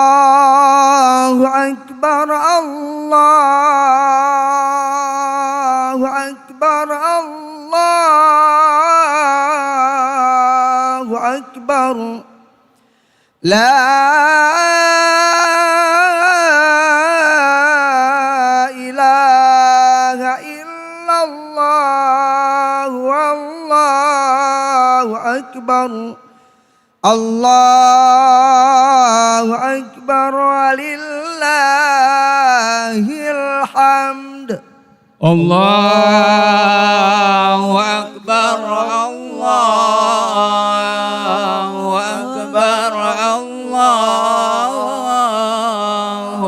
Allahu Akbar, Allahu Akbar, Allahu Akbar. La ilaha illallah, wallahu akbar. Allahu Akbar, walillahil hamd. Allahu Akbar, Allahu Akbar, Allahu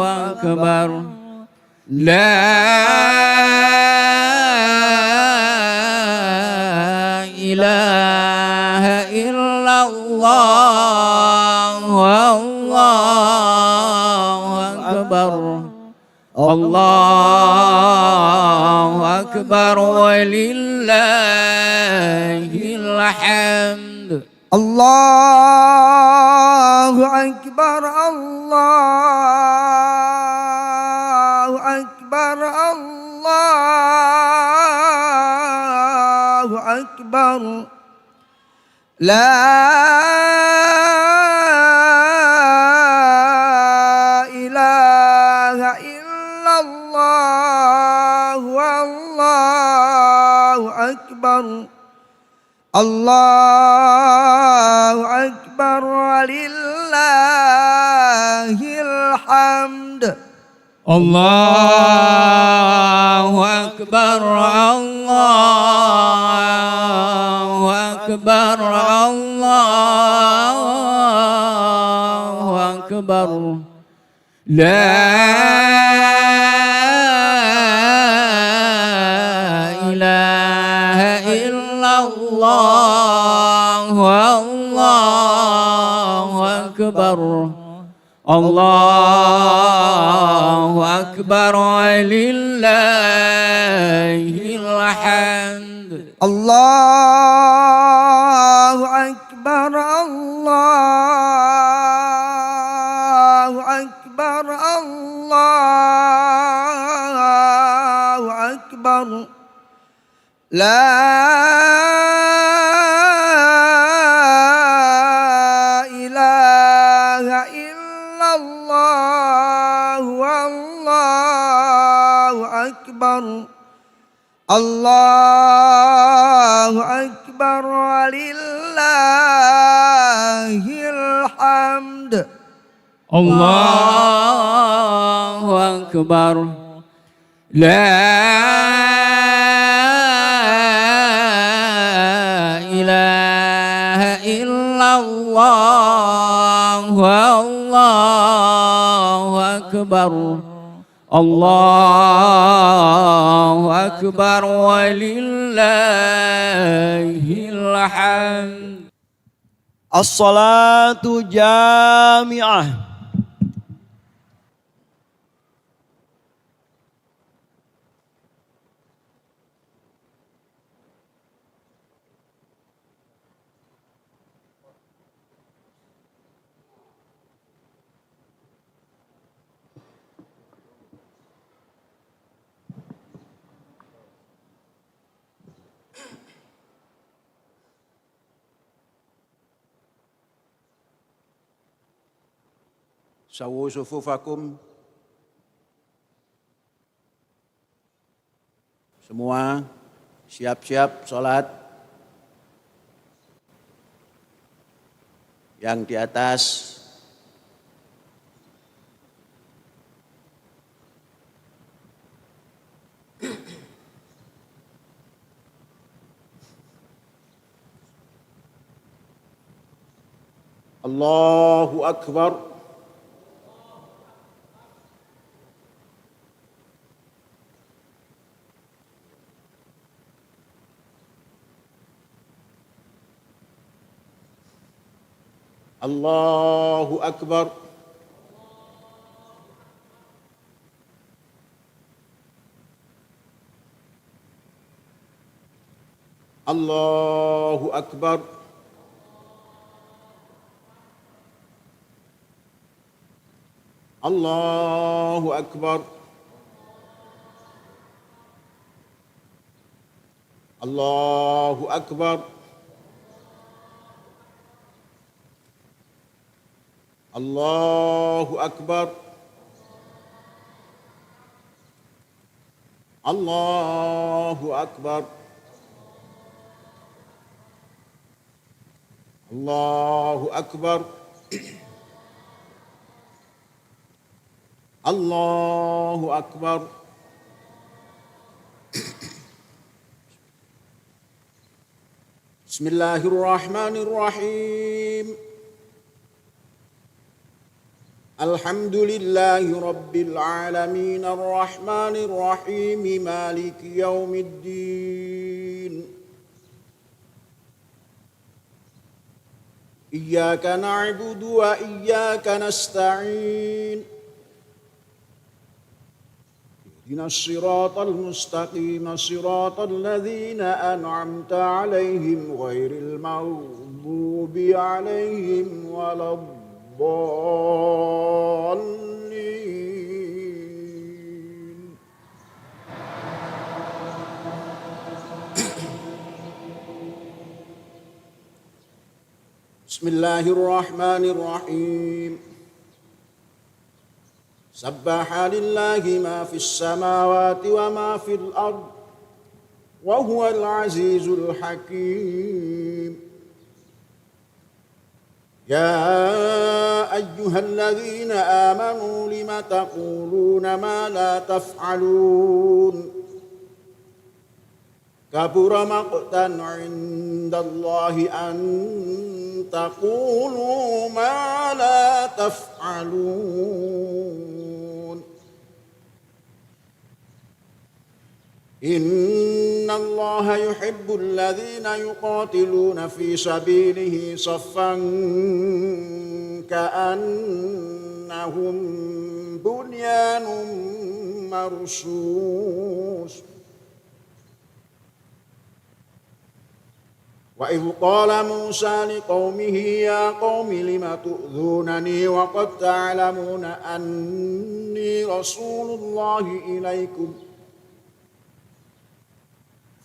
Akbar. La ilaha illallah, wallahu akbar. Allahu akbar, walillahil hamd. Allahu Akbar, Allahu Akbar, Allahu Akbar. La ilaha illallah, wallahu akbar. Allahu Akbar, walillahil hamd. Allahu Akbar, Allahu Akbar, Allahu Akbar. La ilaha illallah, wallahu akbar. Allahu akbar, walillahil hamd. Allahu Akbar, Allahu Akbar, Allahu Akbar. La ilaha illallah, wallahu akbar. Allahu Akbar, walillahil hamd. Allahu akbar. La ilaha illallah, wallahu akbar. Allahu akbar, walillahil hamd. As-salatu jami'ah. Sawu sufufakum. Semua siap-siap sholat. Yang di atas Allahu Akbar. الله أكبر. الله أكبر. الله أكبر. الله أكبر. الله أكبر. الله أكبر. الله أكبر. الله أكبر. بسم الله الرحمن الرحيم. الحمد لله رب العالمين الرحمن الرحيم مالك يوم الدين. إياك نعبد وإياك نستعين. اهدنا الصراط المستقيم صراط الذين أنعمت عليهم غير المغضوب عليهم ولا الضالين. بسم الله الرحمن الرحيم. سبح لله ما في السماوات وما في الأرض وهو العزيز الحكيم. يا أيها الذين آمنوا لم تقولون ما لا تفعلون كبر مقتا عند الله أن تقولوا ما لا تفعلون. إن الله يحب الذين يقاتلون في سبيله صفا كأنهم بنيان مرصوص. وإذ قال موسى لقومه يا قوم لم تؤذونني وقد تعلمون أني رسول الله إليكم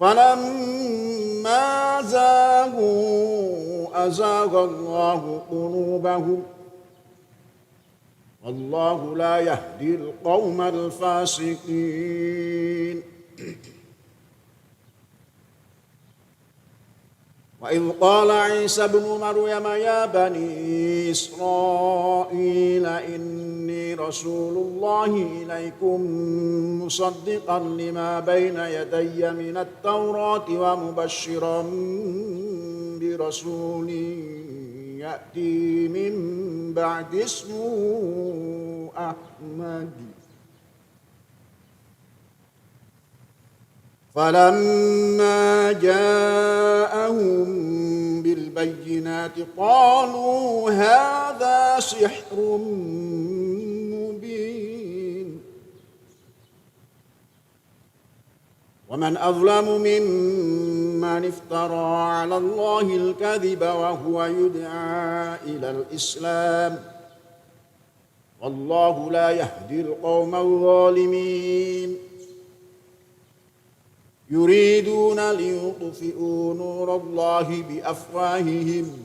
فلما زاغوا أزاغ الله قلوبهم والله لا يهدي القوم الفاسقين. وإذ قال عيسى ابن مريم يا بني إسرائيل إني رسول الله إليكم مصدقا لما بين يدي من التوراة ومبشرا برسول يأتي من بعد اسمه أحمد. فلما جاءهم بالبينات قالوا هذا سحر مبين. ومن أظلم ممن افترى على الله الكذب وهو يدعى إلى الإسلام والله لا يهدي القوم الظالمين. يريدون ليطفئوا نور الله بأفواههم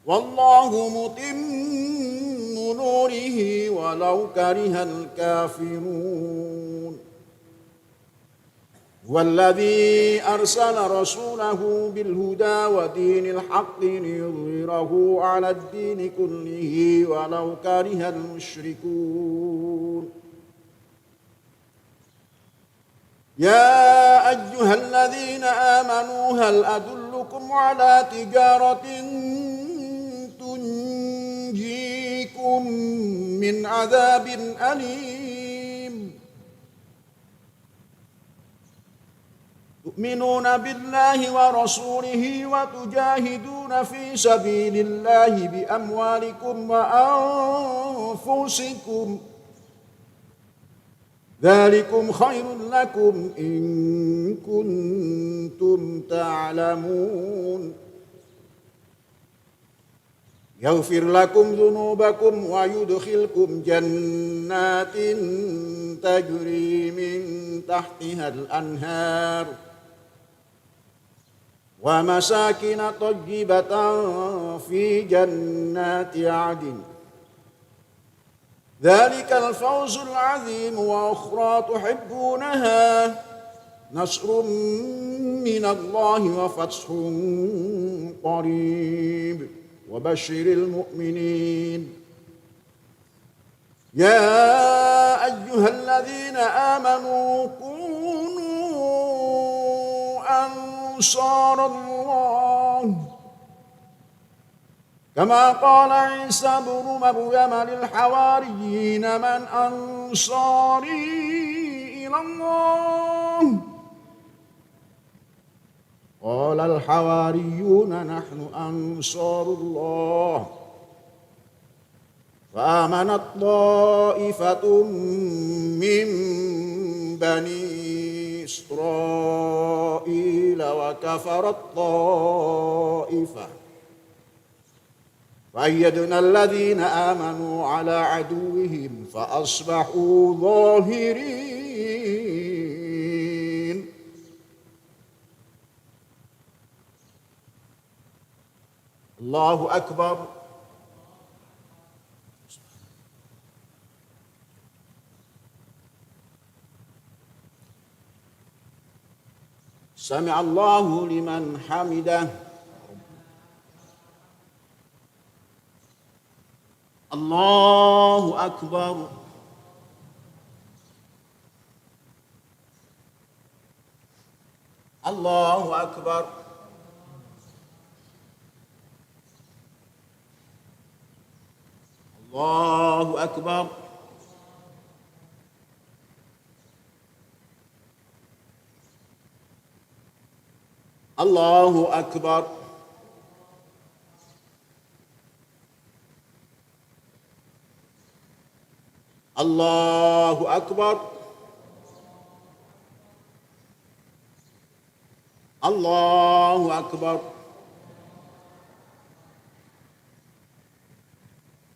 والله متم نوره ولو كره الكافرون. هو الذي أرسل رسوله بالهدى ودين الحق ليظهره على الدين كله ولو كره المشركون. يا أيها الذين آمنوا هل أدلكم على تجارة تنجيكم من عذاب أليم تؤمنون بالله ورسوله وتجاهدون في سبيل الله بأموالكم وأنفسكم ذلكم خير لكم إن كنتم تعلمون يغفر لكم ذنوبكم ويدخلكم جنات تجري من تحتها الأنهار ومساكن طيبة في جنات عدن ذلك الفوز العظيم وأخرى تحبونها نصر من الله وفتح قريب وبشر المؤمنين يا أيها الذين آمنوا كونوا أنصار الله كما قال عيسى ابن مريم للحواريين من أنصاري إلى الله قال الحواريون نحن أنصار الله فآمنت طائفة من بني إسرائيل وكفرت طائفة فأيدنا الذين آمنوا على عدوهم فأصبحوا ظاهرين الله أكبر سمع الله لمن حمده الله أكبر الله أكبر الله أكبر الله أكبر الله أكبر الله أكبر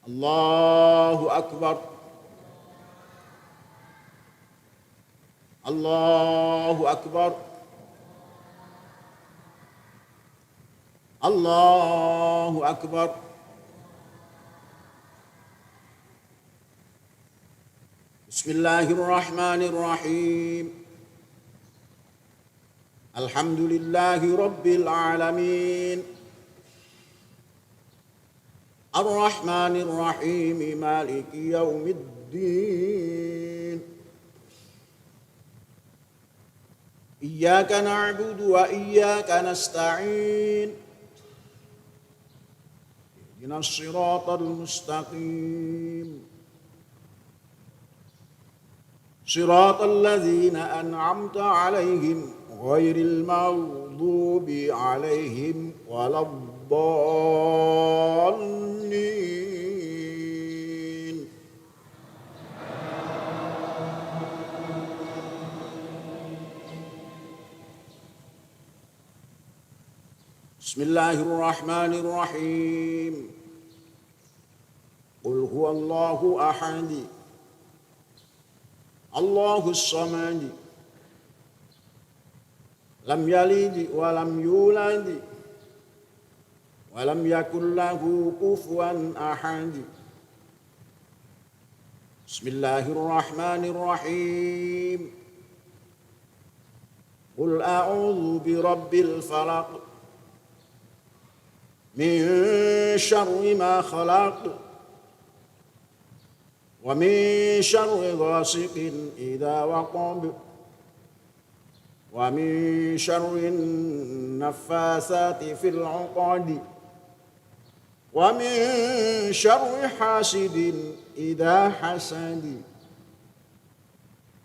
الله أكبر الله أكبر الله أكبر بسم الله الرحمن الرحيم الحمد لله رب العالمين الرحمن الرحيم مالك يوم الدين إياك نعبد وإياك نستعين اهدنا الصراط المستقيم صراط الذين أنعمت عليهم غير المغضوب عليهم ولا الضالين بسم الله الرحمن الرحيم قل هو الله أحد الله الصمد لم يلد ولم يولد ولم يكن له كفوا أحد بسم الله الرحمن الرحيم قل أعوذ برب الفلق من شر ما خلق ومن شر غاسق إذا وقب ومن شر النفاثات في العقد ومن شر حاسد إذا حسد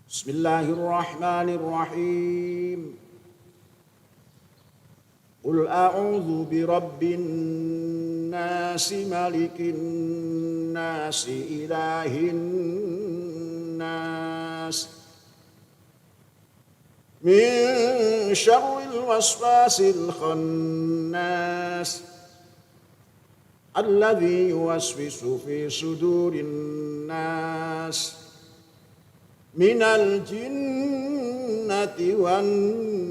بسم الله الرحمن الرحيم قل أعوذ برب الناس ملك الناس إله الناس من شر الوسواس الخناس الذي يوسوس في صدور الناس من الجنة والناس.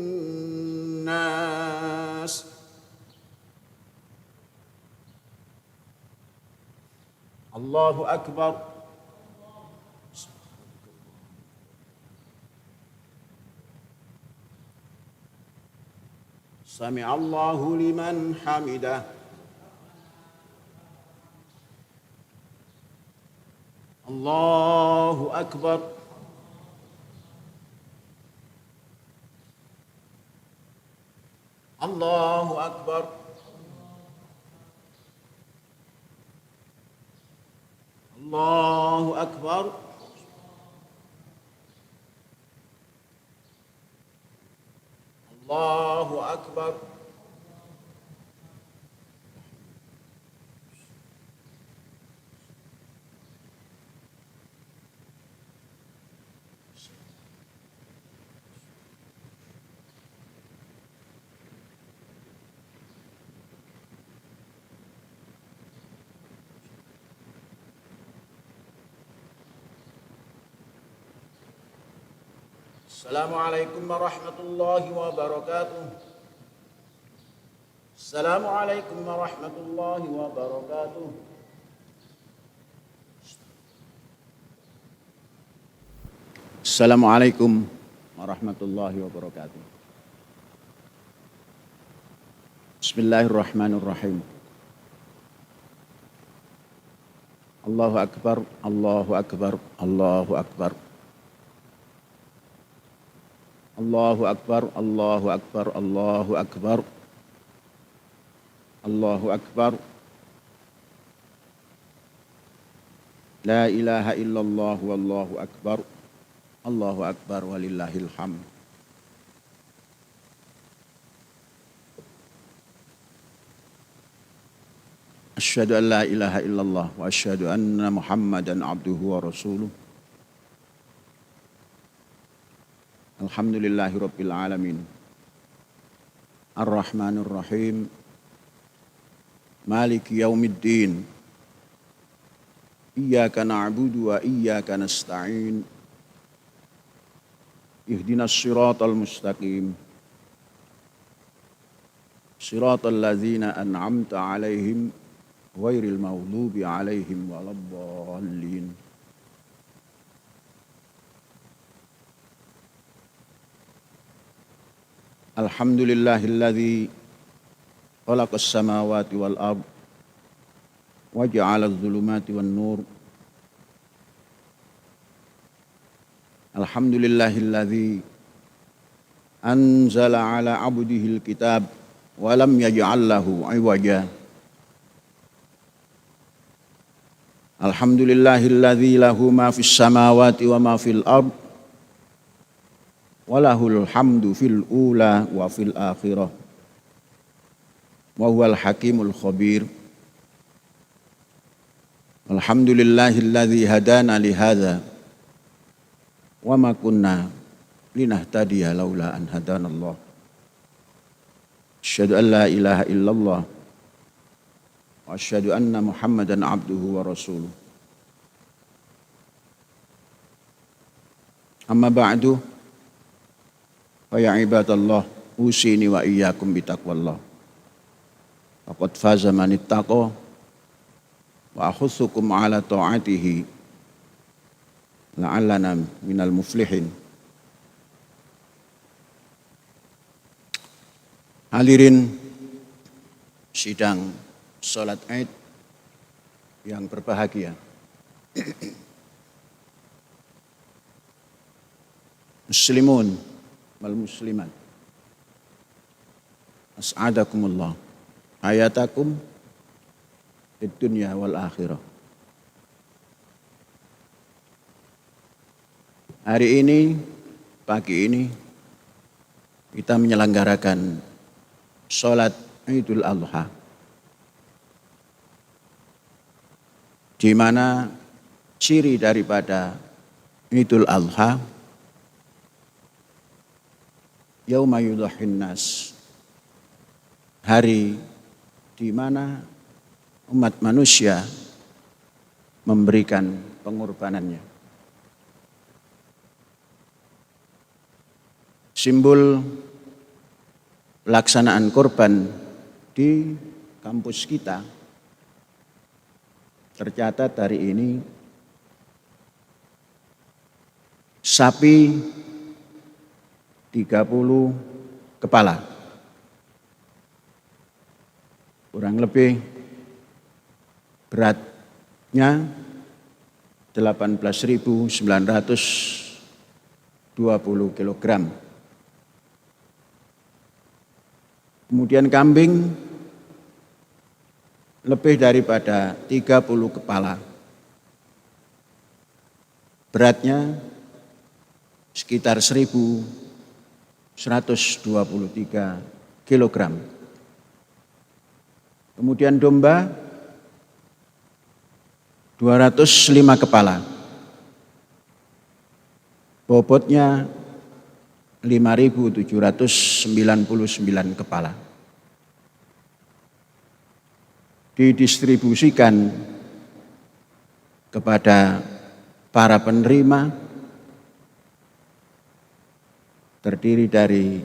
الله أكبر. سمع الله لمن حمده. الله أكبر. الله أكبر. الله أكبر. الله أكبر. السلام عليكم ورحمة الله وبركاته. السلام عليكم ورحمة الله وبركاته. السلام عليكم ورحمة الله وبركاته. بسم الله الرحمن الرحيم. الله أكبر. الله أكبر. الله أكبر. الله أكبر. الله أكبر. الله أكبر. الله أكبر. لا إله إلا الله والله أكبر. الله أكبر ولله الحمد. أشهد أن لا إله إلا الله وأشهد أن محمدا عبده ورسوله. Alhamdulillahi Rabbil Alamin. Ar-Rahmanir Rahim. Maliki Yaumiddin. Iyyaka na'budu wa iyyaka nasta'in. Ihdinas siratal mustaqim. Siratal ladzina an'amta 'alaihim ghairil maghdubi 'alaihim waladdallin. Alhamdulillahilladzi khalaqas samawati wal ard wa ja'alaz zulumati wan nur. Alhamdulillahilladzi anzala ala abdihil kitab wa lam yaj'al lahu 'iwaja. Alhamdulillahilladzi lahu ma fis samawati wa ma fil ard. Walahul hamdu fil ula wa fil akhirah. Wa huwal hakimul khabir. Alhamdulillahilladzi hadana li hadza wa ma kunna linahtadiya laula an hadanallah. Asyhadu an la ilaha illallah wa asyhadu anna Muhammadan abduhu wa rasuluh. Amma ba'du. Wa ya ibadallah, usini wa iyyakum bitaqwallah. Faqad faza man ittaqa wa akhussukum ala ta'atihi la'allana minal muflihin. Hadirin sidang salat Id yang berbahagia. Muslimun wal muslimat, as'adakumullah hayatakum fid dunya wal akhirah. Hari ini, pagi ini kita menyelenggarakan sholat Idul Adha, di mana ciri daripada Idul Adha yauma yudhhin nas, hari di mana umat manusia memberikan pengorbanannya. Simbol pelaksanaan korban di kampus kita tercatat hari ini sapi 30 kepala, kurang lebih beratnya 18.920 kg. Kemudian kambing lebih daripada 30 kepala, beratnya sekitar 1.123 kg. Kemudian domba 205 kepala, bobotnya 5.799 kepala. Didistribusikan kepada para penerima terdiri dari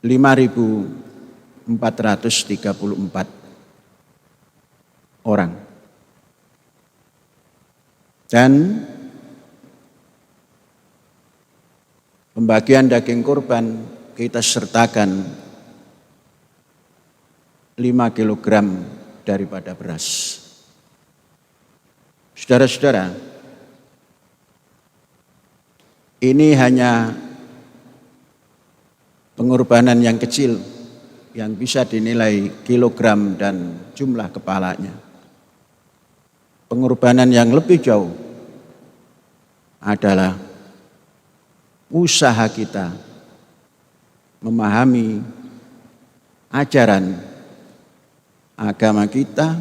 5.434 orang. Dan pembagian daging kurban kita sertakan 5 kg daripada beras. Saudara-saudara, ini hanya pengorbanan yang kecil yang bisa dinilai kilogram dan jumlah kepalanya. Pengorbanan yang lebih jauh adalah usaha kita memahami ajaran agama kita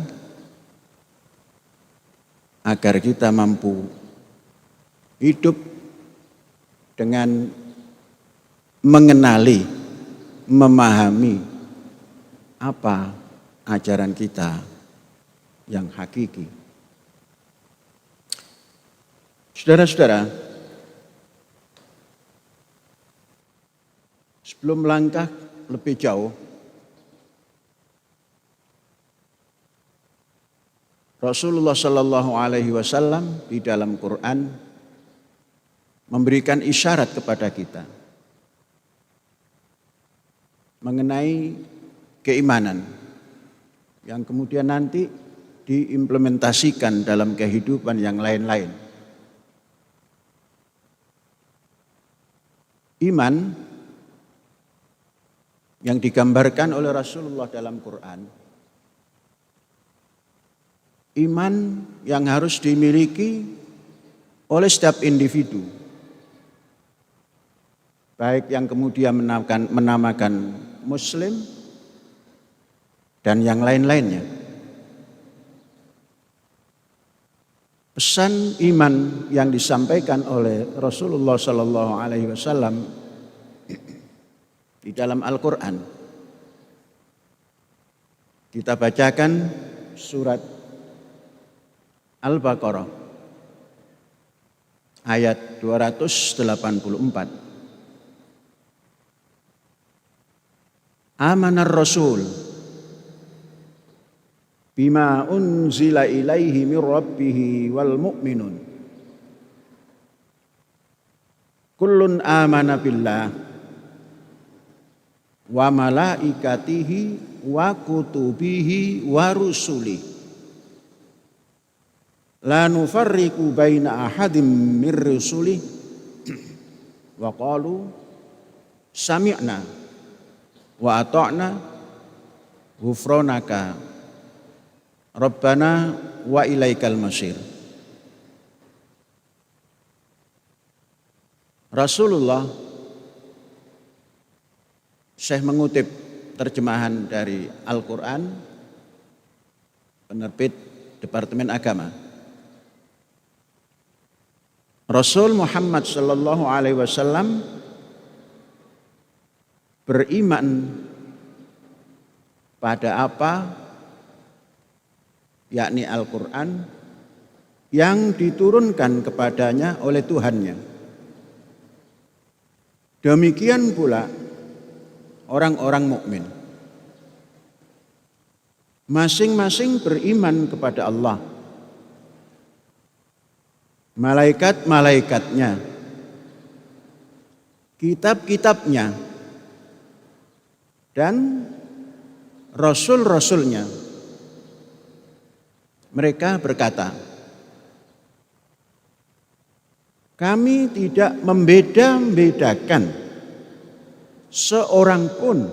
agar kita mampu hidup dengan mengenali, memahami apa ajaran kita yang hakiki. Saudara-saudara, sebelum melangkah lebih jauh, Rasulullah Shallallahu Alaihi Wasallam di dalam Quran memberikan isyarat kepada kita mengenai keimanan yang kemudian nanti diimplementasikan dalam kehidupan yang lain-lain. Iman yang digambarkan oleh Rasulullah dalam Quran, iman yang harus dimiliki oleh setiap individu, baik yang kemudian menamakan Muslim dan yang lain-lainnya. Pesan iman yang disampaikan oleh Rasulullah Sallallahu Alaihi Wasallam di dalam Al-Quran, kita bacakan surat Al-Baqarah ayat 284. Amanar Rasul bima unzila ilaihi mir rabbih wal mu'minun kullun amana billah wa malaikatihi wa kutubihi wa rusulihi la nufarriqu baina ahadim mir rusulihi wa qalu sami'na wa ata'na ghufranaka Rabbana wa ilaikal masir. Rasulullah, Syekh mengutip terjemahan dari Al-Quran, penerbit Departemen Agama. Rasul Muhammad sallallahu alaihi wasallam beriman pada apa? Yakni Al-Quran yang diturunkan kepadanya oleh Tuhannya. Demikian pula orang-orang mukmin. Masing-masing beriman kepada Allah, malaikat-malaikatnya, kitab-kitabnya, dan rasul-rasulnya. Mereka berkata, kami tidak membeda-bedakan seorang pun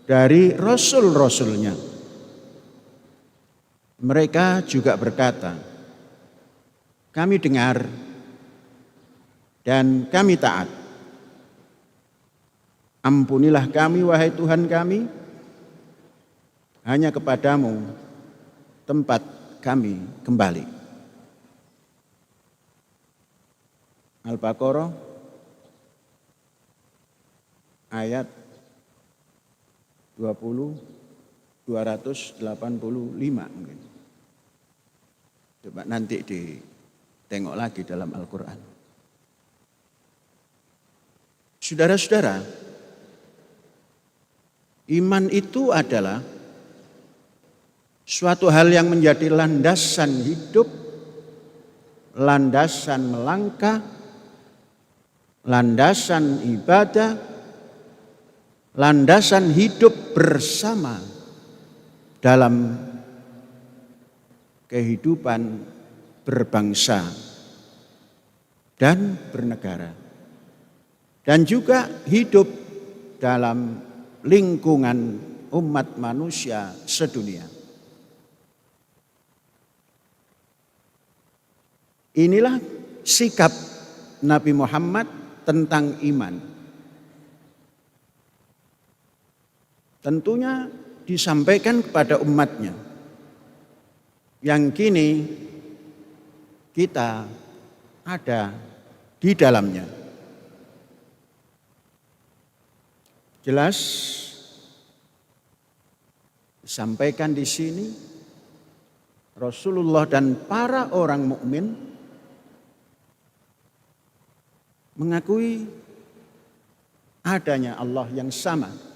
dari rasul-rasulnya. Mereka juga berkata, kami dengar dan kami taat. Ampunilah kami wahai Tuhan kami, hanya kepadamu tempat kami kembali. Al-Baqarah ayat 285 mungkin. Coba nanti ditengok lagi dalam Al-Quran. Saudara-saudara, iman itu adalah suatu hal yang menjadi landasan hidup, landasan melangkah, landasan ibadah, landasan hidup bersama dalam kehidupan berbangsa dan bernegara, dan juga hidup dalam lingkungan umat manusia sedunia. Inilah sikap Nabi Muhammad tentang iman. Tentunya disampaikan kepada umatnya yang kini kita ada di dalamnya. Jelas disampaikan di sini Rasulullah dan para orang mukmin mengakui adanya Allah yang sama.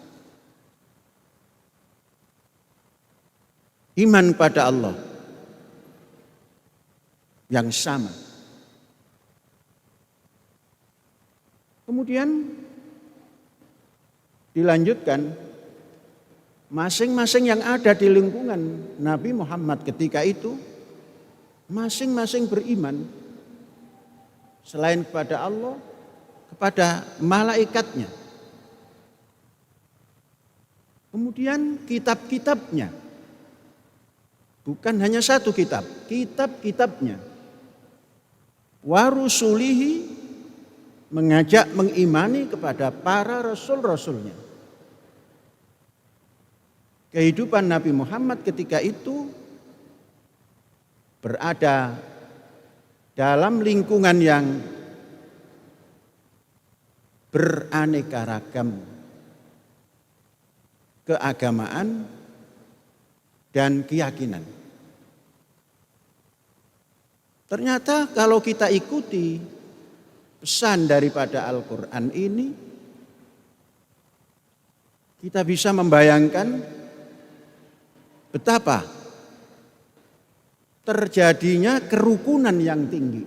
Iman pada Allah yang sama. Kemudian dilanjutkan, masing-masing yang ada di lingkungan Nabi Muhammad ketika itu, masing-masing beriman selain kepada Allah, kepada malaikatnya. Kemudian kitab-kitabnya. Bukan hanya satu kitab, kitab-kitabnya. Wa rusulihi, mengajak mengimani kepada para rasul-rasulnya. Kehidupan Nabi Muhammad ketika itu berada dalam lingkungan yang beraneka ragam keagamaan dan keyakinan. Ternyata kalau kita ikuti pesan daripada Al-Quran ini, kita bisa membayangkan betapa terjadinya kerukunan yang tinggi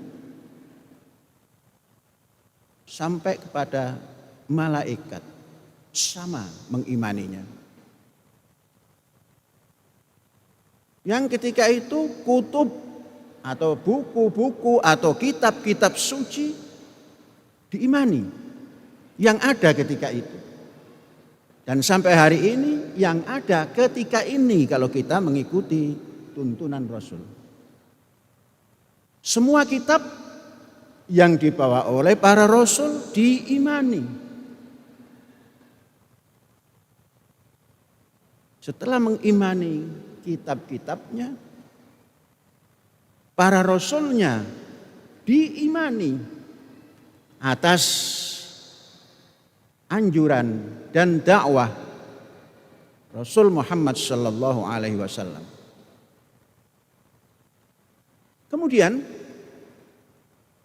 sampai kepada malaikat sama mengimaninya. Yang ketika itu kutub atau buku-buku atau kitab-kitab suci diimani yang ada ketika itu. Dan sampai hari ini yang ada ketika ini kalau kita mengikuti tuntunan Rasul. Semua kitab yang dibawa oleh para Rasul diimani. setelah mengimani kitab-kitabnya, para rasulnya diimani atas anjuran dan dakwah Rasul Muhammad sallallahu alaihi wasallam. Kemudian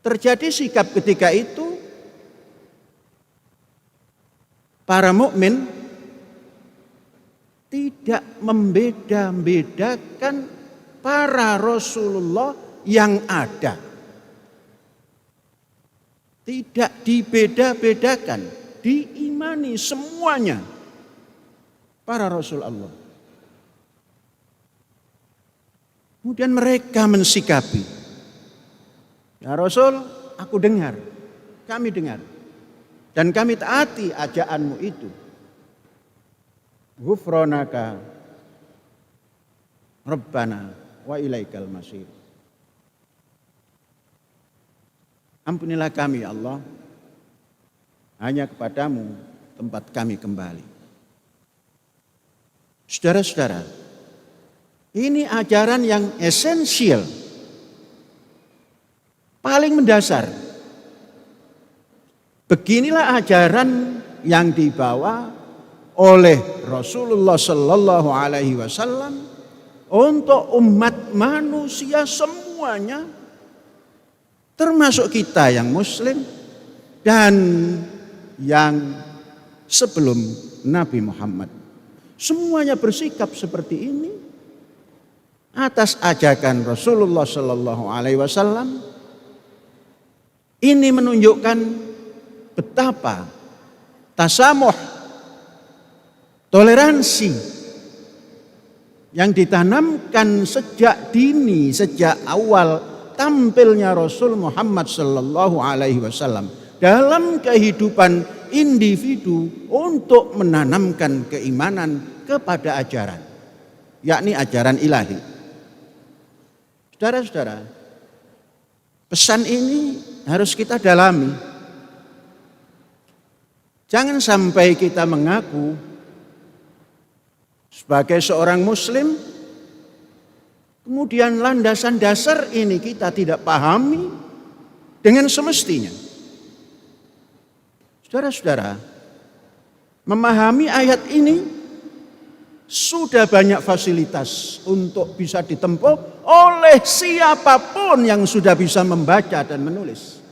terjadi sikap ketika itu para mukmin tidak membeda-bedakan para Rasulullah yang ada. Tidak dibeda-bedakan, diimani semuanya para Rasul Allah. Kemudian mereka mensikapi, ya Rasul, aku dengar, kami dengar, dan kami taati ajaanmu itu. Ghufranaka Rabbana wa ilaikal masir. Ampunilah kami ya Allah, hanya kepadamu tempat kami kembali. Saudara-saudara, ini ajaran yang esensial, paling mendasar. Beginilah ajaran yang dibawa oleh Rasulullah Sallallahu Alaihi Wasallam untuk umat manusia semuanya, termasuk kita yang Muslim dan yang sebelum Nabi Muhammad. Semuanya bersikap seperti ini atas ajakan Rasulullah Sallallahu Alaihi Wasallam. Ini menunjukkan betapa tasamuh, toleransi yang ditanamkan sejak dini, sejak awal tampilnya Rasul Muhammad Sallallahu Alaihi Wasallam dalam kehidupan individu untuk menanamkan keimanan kepada ajaran, yakni ajaran ilahi. Saudara-saudara, pesan ini harus kita dalami. Jangan sampai kita mengaku sebagai seorang Muslim, kemudian landasan dasar ini kita tidak pahami dengan semestinya. Saudara-saudara, memahami ayat ini sudah banyak fasilitas untuk bisa ditempuh oleh siapapun yang sudah bisa membaca dan menulis.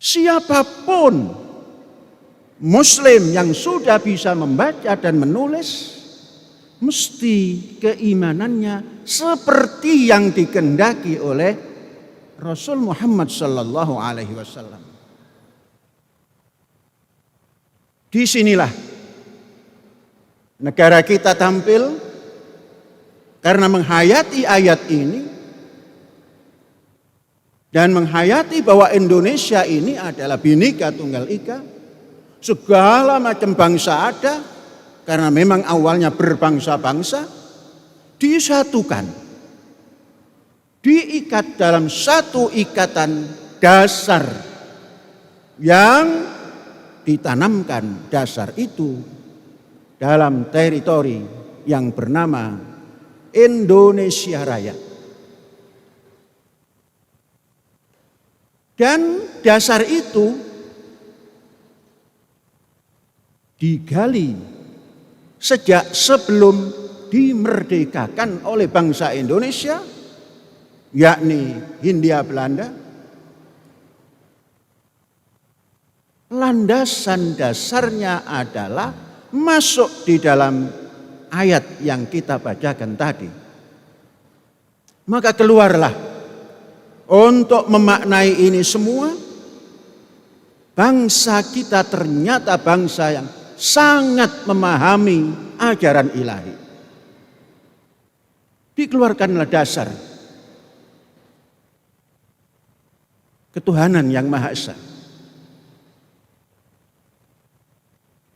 Siapapun Muslim yang sudah bisa membaca dan menulis, mesti keimanannya seperti yang dikehendaki oleh Rasul Muhammad Sallallahu Alaihi Wasallam. Disinilah negara kita tampil karena menghayati ayat ini dan menghayati bahwa Indonesia ini adalah Bhinneka Tunggal Ika. Segala macam bangsa ada karena memang awalnya berbangsa-bangsa, disatukan, diikat dalam satu ikatan dasar yang ditanamkan dasar itu dalam teritori yang bernama Indonesia Raya. Dan dasar itu digali sejak sebelum dimerdekakan oleh bangsa Indonesia, yakni Hindia Belanda. Landasan dasarnya adalah masuk di dalam ayat yang kita bacakan tadi. Maka keluarlah untuk memaknai ini semua, bangsa kita ternyata bangsa yang sangat memahami ajaran ilahi. Dikeluarkanlah dasar ketuhanan yang Maha Esa.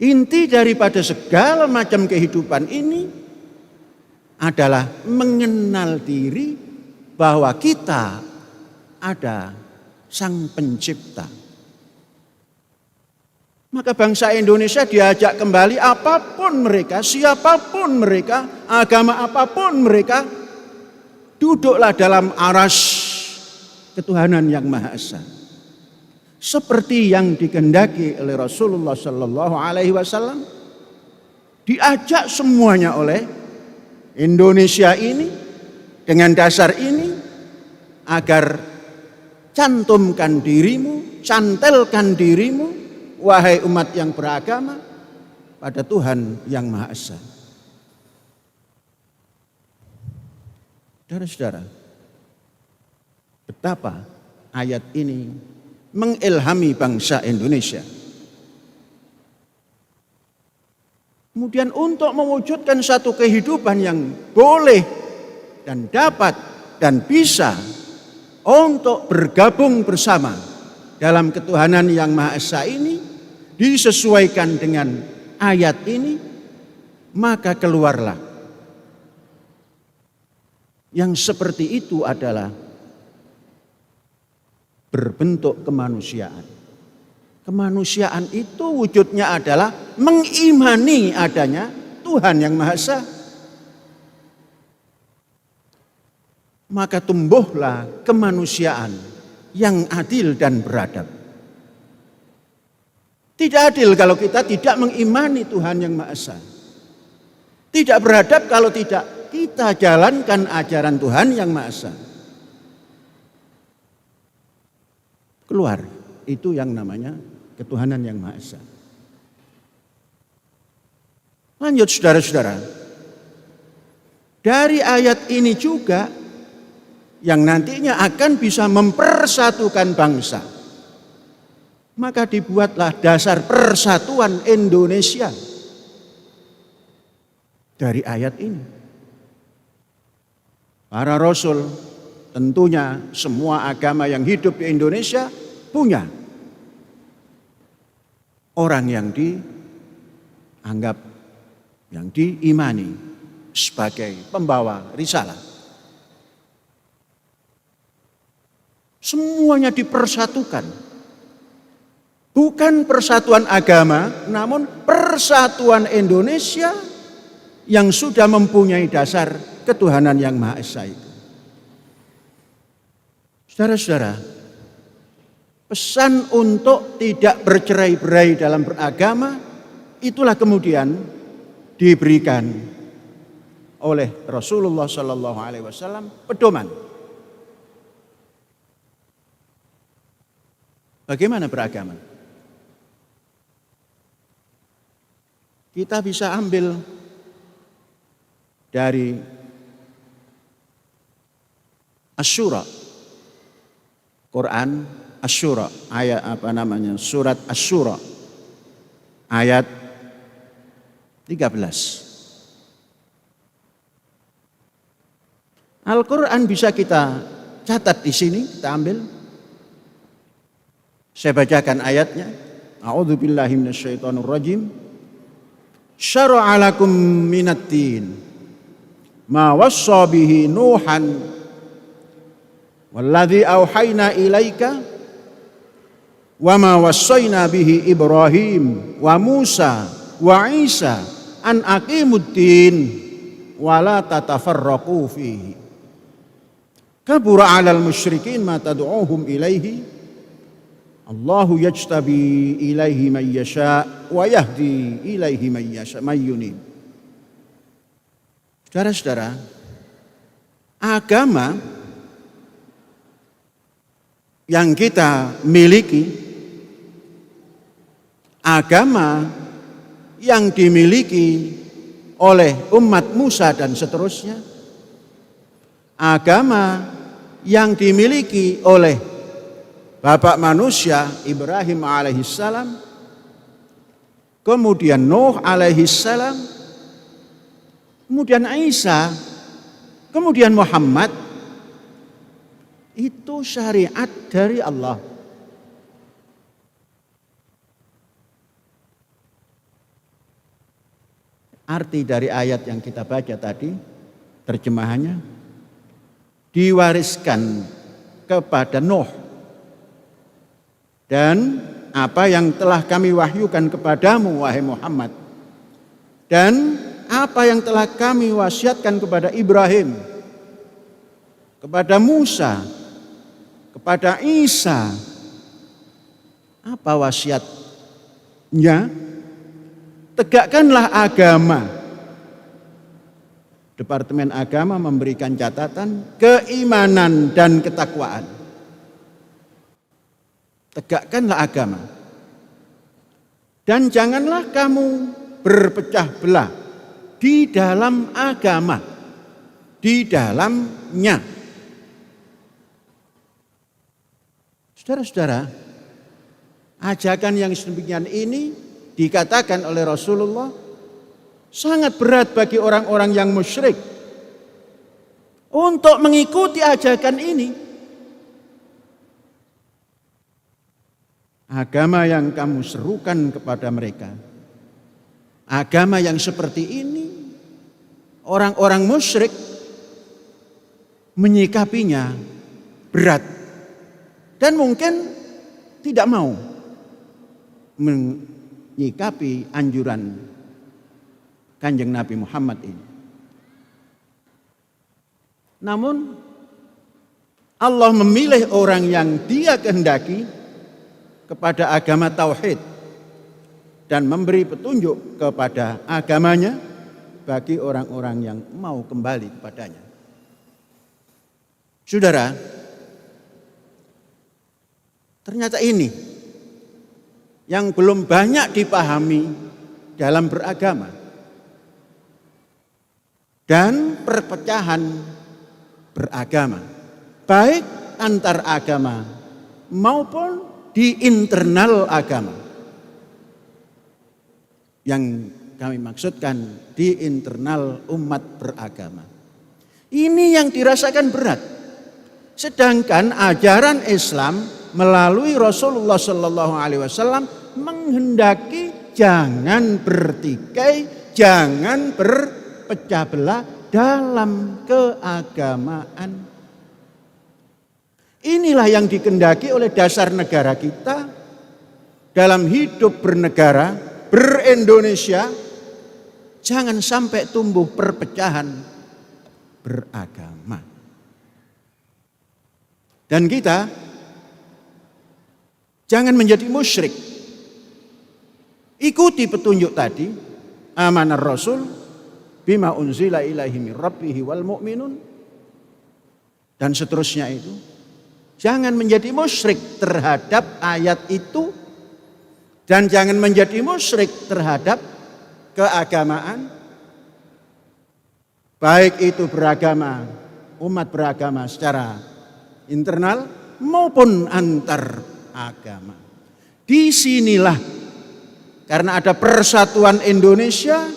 Inti daripada segala macam kehidupan ini adalah mengenal diri bahwa kita ada Sang Pencipta. Maka bangsa Indonesia diajak kembali, apapun mereka, siapapun mereka, agama apapun mereka, duduklah dalam aras ketuhanan yang Maha Esa. Seperti yang dikehendaki oleh Rasulullah Sallallahu Alaihi Wasallam, diajak semuanya oleh Indonesia ini dengan dasar ini, agar cantumkan dirimu, cantelkan dirimu, wahai umat yang beragama, pada Tuhan yang Maha Esa. Saudara-saudara, betapa ayat ini mengilhami bangsa Indonesia. Kemudian untuk mewujudkan satu kehidupan yang boleh dan dapat dan bisa untuk bergabung bersama dalam ketuhanan yang Maha Esa ini, disesuaikan dengan ayat ini, maka keluarlah. Yang seperti itu adalah berbentuk kemanusiaan. Kemanusiaan itu wujudnya adalah mengimani adanya Tuhan yang Maha Esa. Maka tumbuhlah kemanusiaan yang adil dan beradab. Tidak adil kalau kita tidak mengimani Tuhan yang Maha Esa. Tidak beradab kalau tidak kita jalankan ajaran Tuhan yang Maha Esa. Keluar, itu yang namanya ketuhanan yang Maha Esa. Lanjut saudara-saudara. Dari ayat ini juga yang nantinya akan bisa mempersatukan bangsa. Maka dibuatlah dasar persatuan Indonesia dari ayat ini. Para rasul, tentunya semua agama yang hidup di Indonesia punya orang yang dianggap, yang diimani sebagai pembawa risalah. Semuanya dipersatukan. Bukan persatuan agama, namun persatuan Indonesia yang sudah mempunyai dasar ketuhanan yang Maha Esa itu. Saudara-saudara, pesan untuk tidak bercerai-berai dalam beragama, itulah kemudian diberikan oleh Rasulullah Sallallahu Alaihi Wasallam pedoman. Bagaimana beragama? Kita bisa ambil dari Asy-Syura, Quran Asy-Syura, ayat surat Asy-Syura ayat 13. Al-Quran bisa kita catat di sini, kita ambil. Saya bacakan ayatnya. A'udzubillahi minasyaitonirrajim. Syara'a lakum minad-din ma wassa bihi Nuhan walladzi auhayna ilaika wa ma wassayna bihi Ibrahim wa Musa wa Isa an aqimuddin wa la tatafarraqu fihi kabura 'alal musyrikin ma tad'uuhum ilaihi Allahu yajtabi ilaihi man yasha wa yahdi ilaihi man yasha may yunib. Saudara-saudara, agama yang kita miliki, agama yang dimiliki oleh umat Musa dan seterusnya, agama yang dimiliki oleh Bapak manusia Ibrahim alaihissalam, kemudian Nuh alaihissalam, kemudian Isa, kemudian Muhammad, itu syariat dari Allah. Arti dari ayat yang kita baca tadi, terjemahannya, diwariskan kepada Nuh dan apa yang telah kami wahyukan kepadamu wahai Muhammad, dan apa yang telah kami wasiatkan kepada Ibrahim, kepada Musa, kepada Isa. Apa wasiatnya? Tegakkanlah agama. Departemen Agama memberikan catatan keimanan dan ketakwaan. Tegakkanlah agama. Dan janganlah kamu berpecah belah di dalam agama, di dalamnya. Saudara-saudara, ajakan yang sedemikian ini dikatakan oleh Rasulullah sangat berat bagi orang-orang yang musyrik untuk mengikuti ajakan ini. Agama yang kamu serukan kepada mereka, agama yang seperti ini, orang-orang musyrik menyikapinya berat dan mungkin tidak mau menyikapi anjuran Kanjeng Nabi Muhammad ini. Namun Allah memilih orang yang Dia kehendaki kepada agama tauhid dan memberi petunjuk kepada agamanya bagi orang-orang yang mau kembali kepadanya. Saudara, ternyata ini yang belum banyak dipahami dalam beragama. Dan perpecahan beragama, baik antar agama maupun di internal agama. Yang kami maksudkan di internal umat beragama. Ini yang dirasakan berat. Sedangkan ajaran Islam melalui Rasulullah SAW menghendaki jangan bertikai, jangan berpecah belah dalam keagamaan. Inilah yang dikehendaki oleh dasar negara kita dalam hidup bernegara, ber-Indonesia. Jangan sampai tumbuh perpecahan beragama. Dan kita jangan menjadi musyrik. Ikuti petunjuk tadi, amanar Rasul bima unzila ilaihi min rabbihi wal mu'minun, dan seterusnya itu. Jangan menjadi musyrik terhadap ayat itu, dan jangan menjadi musyrik terhadap keagamaan, baik itu beragama, umat beragama secara internal maupun antar agama. Disinilah karena ada persatuan Indonesia,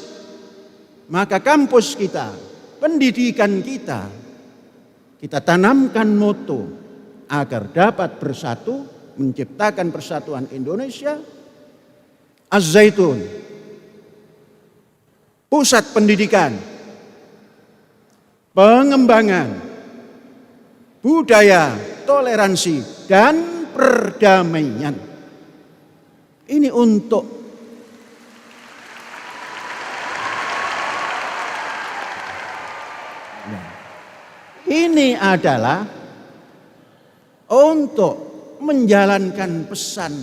maka kampus kita, pendidikan kita tanamkan moto agar dapat bersatu, menciptakan persatuan Indonesia. Az-Zaitun, pusat pendidikan, pengembangan budaya, toleransi, dan perdamaian. Ini untuk ini adalah untuk menjalankan pesan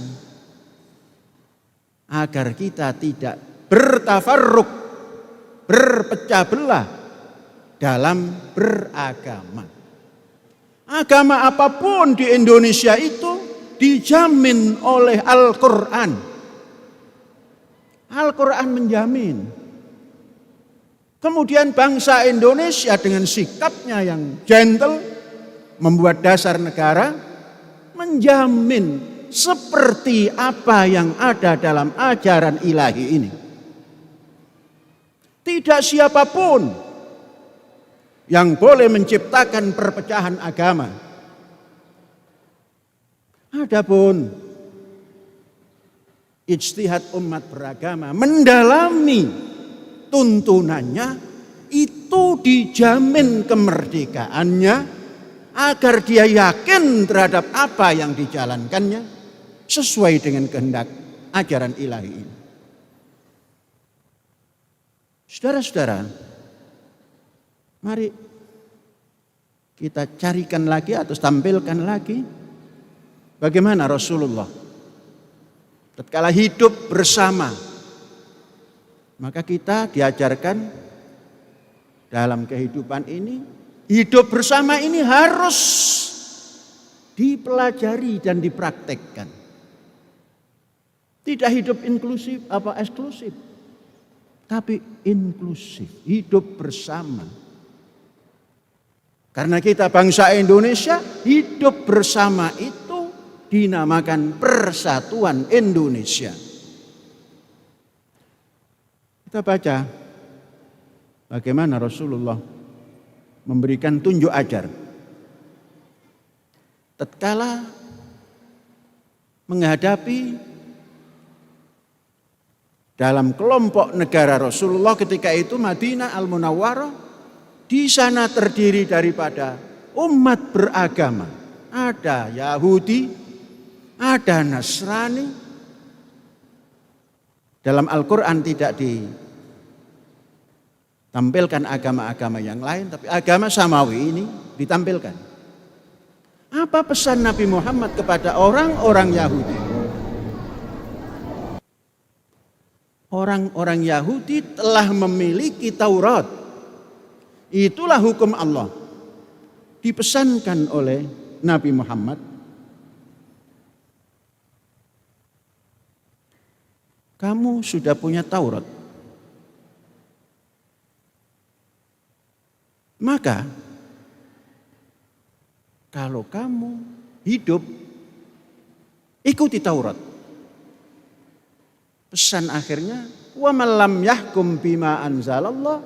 agar kita tidak bertafarruq, berpecah belah dalam beragama. Agama apapun di Indonesia itu dijamin oleh Al-Quran. Al-Quran menjamin. Kemudian bangsa Indonesia dengan sikapnya yang gentle, membuat dasar negara, menjamin seperti apa yang ada dalam ajaran ilahi ini. Tidak siapapun yang boleh menciptakan perpecahan agama. Adapun ijtihad umat beragama mendalami tuntunannya, itu dijamin kemerdekaannya agar dia yakin terhadap apa yang dijalankannya, sesuai dengan kehendak ajaran ilahi ini. Saudara-saudara, mari kita carikan lagi atau tampilkan lagi bagaimana Rasulullah tatkala hidup bersama. Maka kita diajarkan dalam kehidupan ini, hidup bersama ini harus dipelajari dan dipraktekkan. Tidak hidup inklusif apa eksklusif, tapi inklusif, hidup bersama. Karena kita bangsa Indonesia, hidup bersama itu dinamakan Persatuan Indonesia. Kita baca bagaimana Rasulullah memberikan tunjuk ajar. Tatkala menghadapi dalam kelompok negara Rasulullah ketika itu Madinah Al-Munawwarah, di sana terdiri daripada umat beragama. Ada Yahudi, ada Nasrani. Dalam Al-Quran tidak ditampilkan agama-agama yang lain, tapi agama samawi ini ditampilkan. Apa pesan Nabi Muhammad kepada orang-orang Yahudi? Orang-orang Yahudi telah memiliki Taurat. Itulah hukum Allah. Dipesankan oleh Nabi Muhammad. Kamu sudah punya Taurat. Maka kalau kamu hidup, ikuti Taurat. Pesan akhirnya, wa man lam yahkum bima anzalallah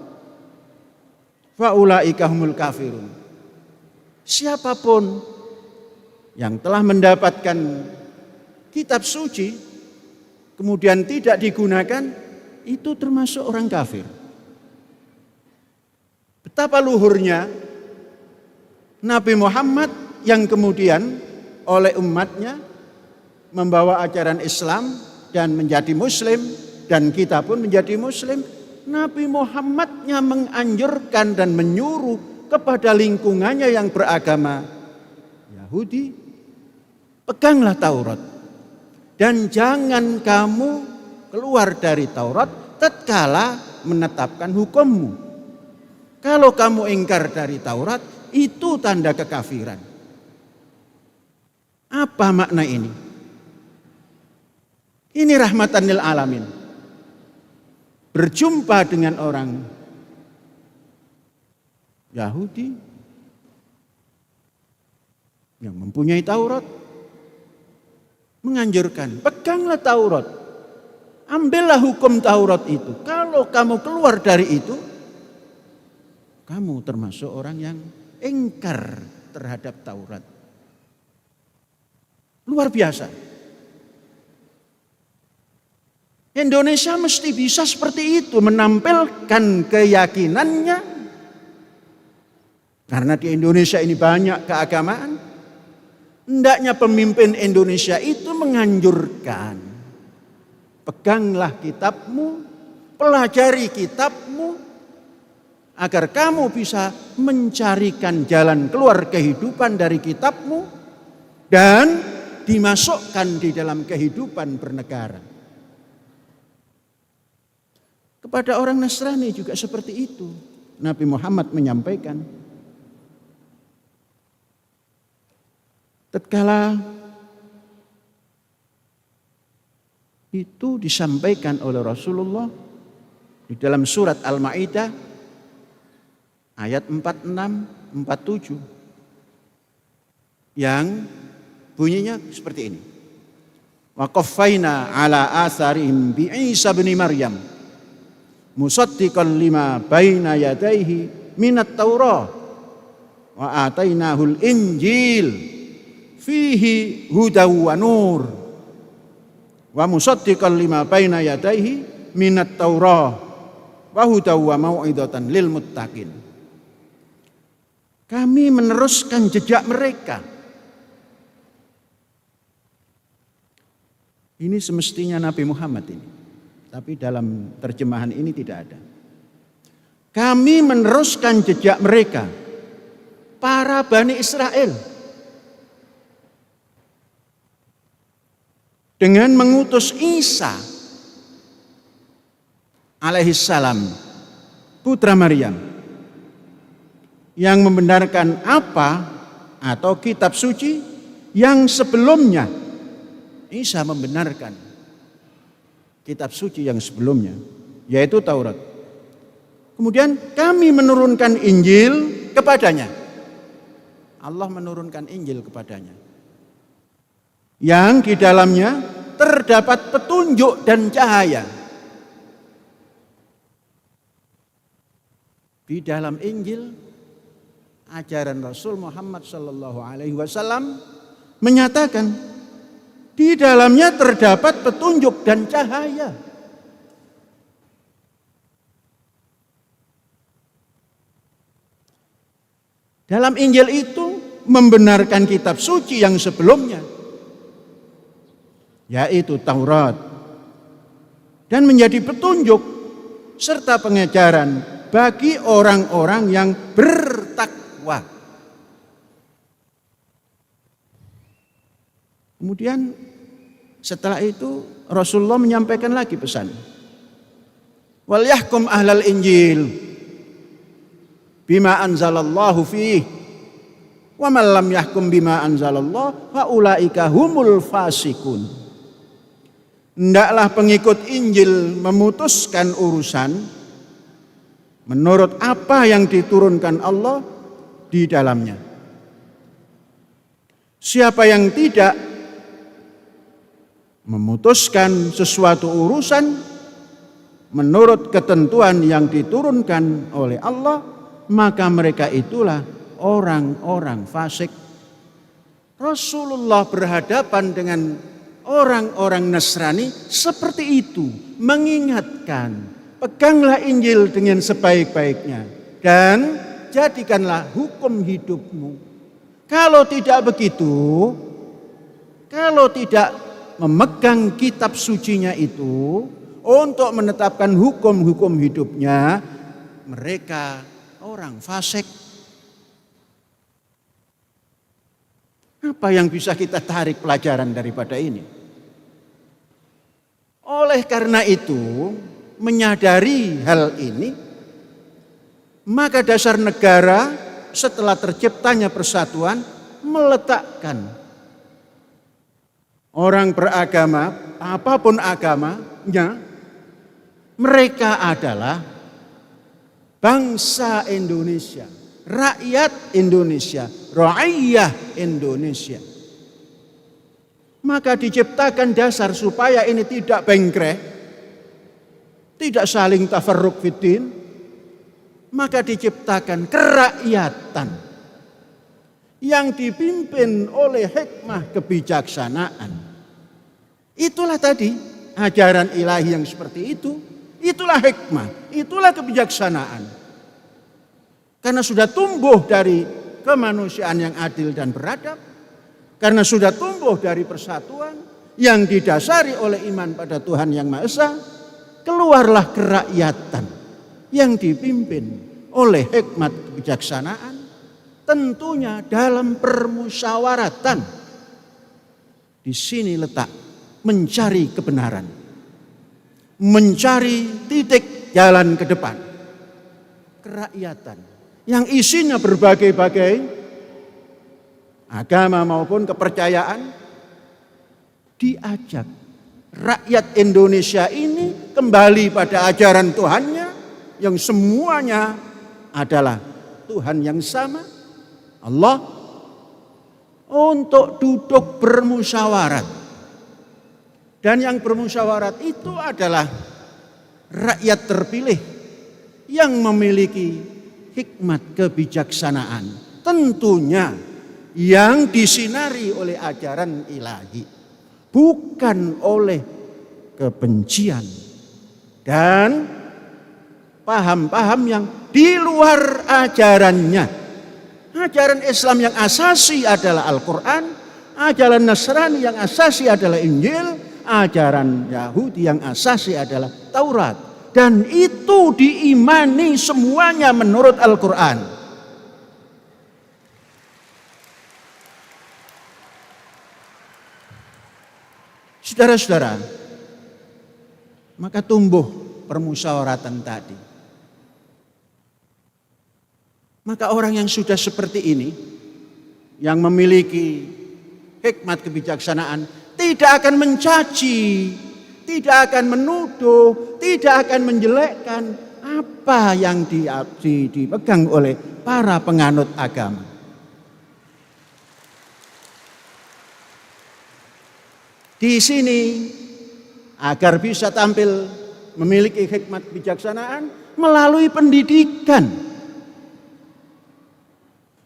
faulaika humul kafirun. Siapapun yang telah mendapatkan kitab suci kemudian tidak digunakan, itu termasuk orang kafir. Betapa luhurnya Nabi Muhammad yang kemudian oleh umatnya membawa ajaran Islam dan menjadi muslim, dan kita pun menjadi muslim. Nabi Muhammadnya menganjurkan dan menyuruh kepada lingkungannya yang beragama Yahudi, peganglah Taurat. Dan jangan kamu keluar dari Taurat tatkala menetapkan hukummu. Kalau kamu ingkar dari Taurat, itu tanda kekafiran. Apa makna ini? Ini rahmatan lil alamin. Berjumpa dengan orang Yahudi yang mempunyai Taurat, menganjurkan, peganglah Taurat, ambillah hukum Taurat itu. Kalau kamu keluar dari itu, kamu termasuk orang yang ingkar terhadap Taurat. Luar biasa. Indonesia mesti bisa seperti itu, menampilkan keyakinannya. Karena di Indonesia ini banyak keagamaan. Hendaknya pemimpin Indonesia itu menganjurkan, peganglah kitabmu, pelajari kitabmu, agar kamu bisa mencarikan jalan keluar kehidupan dari kitabmu dan dimasukkan di dalam kehidupan bernegara. Kepada orang Nasrani juga seperti itu. Nabi Muhammad menyampaikan, tatkala itu disampaikan oleh Rasulullah di dalam surat Al-Maidah ayat 46, 47 yang bunyinya seperti ini. Wa qaffayna ala asarihim bi Isa bin Maryam musaddiqan lima baina yadayhi minat Taurah wa atainahul Injil fihi hudaw wa nur wa musaddiqan lima baina yadayhi minat Taurah wa hudaw wa mau'izatan lil muttaqin. Kami meneruskan jejak mereka Ini semestinya Nabi Muhammad ini. Tapi dalam terjemahan ini tidak ada. Kami meneruskan jejak mereka, para Bani Israel, dengan mengutus Isa alaihissalam, putra Maryam, yang membenarkan apa atau kitab suci yang sebelumnya. Isa membenarkan kitab suci yang sebelumnya, yaitu Taurat. Kemudian kami menurunkan Injil kepadanya. Allah menurunkan Injil kepadanya, yang di dalamnya terdapat petunjuk dan cahaya. Di dalam Injil, ajaran Rasul Muhammad SAW menyatakan di dalamnya terdapat petunjuk dan cahaya. Dalam Injil itu membenarkan kitab suci yang sebelumnya, yaitu Taurat, dan menjadi petunjuk serta pengajaran bagi orang-orang yang bertakwa. Kemudian setelah itu Rasulullah menyampaikan lagi pesan. Wal yahkum ahlal Injil bima anzalallahu fihi wa man lam yahkum bima anzalallahu fa ulaika humul fasikun. Hendaklah pengikut Injil memutuskan urusan menurut apa yang diturunkan Allah di dalamnya. Siapa yang tidak memutuskan sesuatu urusan menurut ketentuan yang diturunkan oleh Allah, maka mereka itulah orang-orang fasik. Rasulullah berhadapan dengan orang-orang Nasrani seperti itu, mengingatkan, peganglah Injil dengan sebaik-baiknya dan jadikanlah hukum hidupmu. Kalau tidak begitu, kalau tidak memegang kitab sucinya itu untuk menetapkan hukum-hukum hidupnya, mereka orang fasik. Apa yang bisa kita tarik pelajaran daripada ini? Oleh karena itu, menyadari hal ini, maka dasar negara setelah terciptanya persatuan meletakkan orang beragama, apapun agamanya, mereka adalah bangsa Indonesia, rakyat Indonesia, ra'iyah Indonesia. Maka diciptakan dasar supaya ini tidak bengkrek, tidak saling tafarruq fiddin. Maka diciptakan kerakyatan yang dipimpin oleh hikmah kebijaksanaan. Itulah tadi ajaran ilahi yang seperti itu. Itulah hikmah, itulah kebijaksanaan. Karena sudah tumbuh dari kemanusiaan yang adil dan beradab, karena sudah tumbuh dari persatuan yang didasari oleh iman pada Tuhan Yang Maha Esa, keluarlah kerakyatan yang dipimpin oleh hikmat kebijaksanaan, tentunya dalam permusyawaratan. Di sini letak mencari kebenaran, mencari titik jalan ke depan. Kerakyatan yang isinya berbagai-bagai agama maupun kepercayaan diajak rakyat Indonesia ini kembali pada ajaran Tuhannya yang semuanya adalah Tuhan yang sama, Allah, untuk duduk bermusyawarat. Dan yang bermusyawarat itu adalah rakyat terpilih yang memiliki hikmat kebijaksanaan. Tentunya yang disinari oleh ajaran ilahi, bukan oleh kebencian dan paham-paham yang di luar ajarannya. Ajaran Islam yang asasi adalah Al-Quran, ajaran Nasrani yang asasi adalah Injil, ajaran Yahudi yang asasi adalah Taurat. Dan itu diimani semuanya menurut Al-Quran. Saudara-saudara, maka tumbuh permusyawaratan tadi. Maka orang yang sudah seperti ini, yang memiliki hikmat kebijaksanaan, tidak akan mencaci, tidak akan menuduh, tidak akan menjelekkan apa yang dipegang oleh para penganut agama. Di sini agar bisa tampil memiliki hikmat kebijaksanaan melalui pendidikan.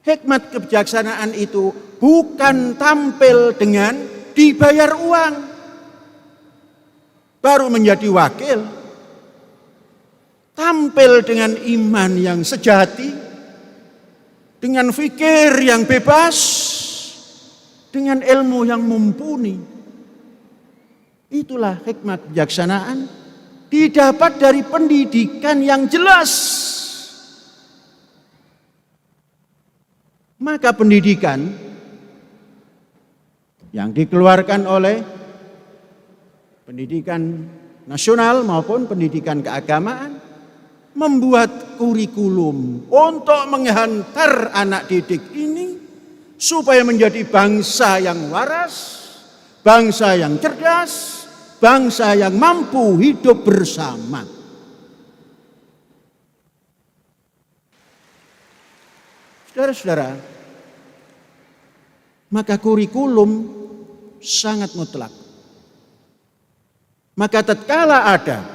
Hikmat kebijaksanaan itu bukan tampil dengan dibayar uang baru menjadi wakil. Tampil dengan iman yang sejati, dengan fikir yang bebas, dengan ilmu yang mumpuni. Itulah hikmat kebijaksanaan, didapat dari pendidikan yang jelas. Maka pendidikan yang dikeluarkan oleh pendidikan nasional maupun pendidikan keagamaan membuat kurikulum untuk menghantar anak didik ini supaya menjadi bangsa yang waras, bangsa yang cerdas, bangsa yang mampu hidup bersama. Saudara-saudara, maka kurikulum sangat mutlak. Maka tatkala ada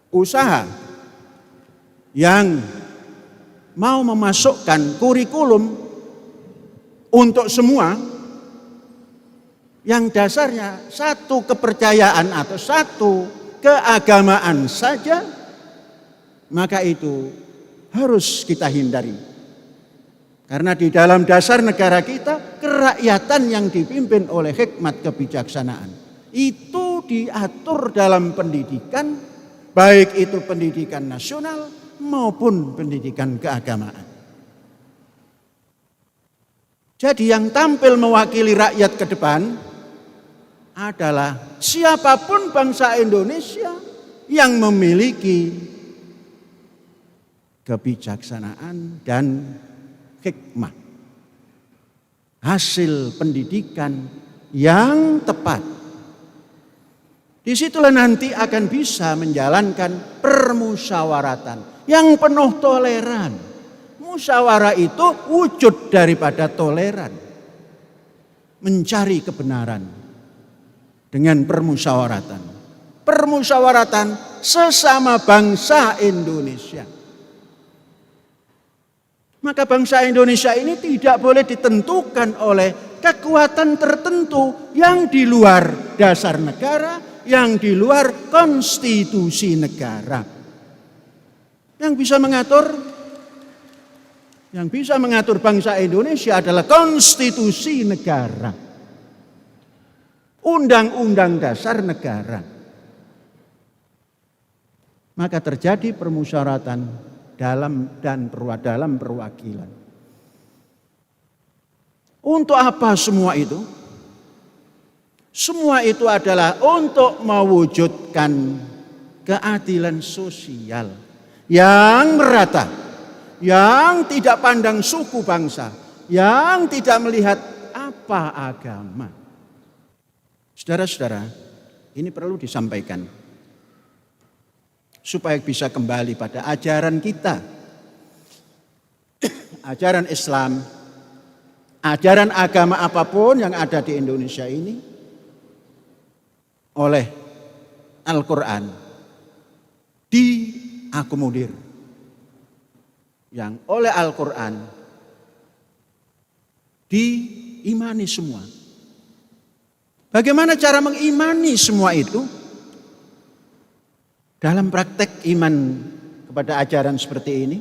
usaha yang mau memasukkan kurikulum untuk semua, yang dasarnya satu kepercayaan atau satu keagamaan saja, maka itu harus kita hindari. Karena di dalam dasar negara kita, kerakyatan yang dipimpin oleh hikmat kebijaksanaan itu diatur dalam pendidikan, baik itu pendidikan nasional maupun pendidikan keagamaan. Jadi yang tampil mewakili rakyat ke depan adalah siapapun bangsa Indonesia yang memiliki kebijaksanaan dan hikmah, hasil pendidikan yang tepat. Disitulah nanti akan bisa menjalankan permusyawaratan yang penuh toleran. Musyawarah itu wujud daripada toleran, mencari kebenaran dengan permusyawaratan. Permusyawaratan sesama bangsa Indonesia. Maka bangsa Indonesia ini tidak boleh ditentukan oleh kekuatan tertentu yang di luar dasar negara, yang di luar konstitusi negara. Yang bisa mengatur bangsa Indonesia adalah konstitusi negara, undang-undang dasar negara. Maka terjadi permusyawaratan dalam perwakilan. Untuk apa semua itu? Semua itu adalah untuk mewujudkan keadilan sosial yang merata, yang tidak pandang suku bangsa, yang tidak melihat apa agama. Saudara-saudara, ini perlu disampaikan supaya bisa kembali pada ajaran kita, ajaran Islam, ajaran agama apapun yang ada di Indonesia ini oleh Al-Quran diakomodir, yang oleh Al-Quran diimani semua. Bagaimana cara mengimani semua itu? Dalam praktek iman kepada ajaran seperti ini,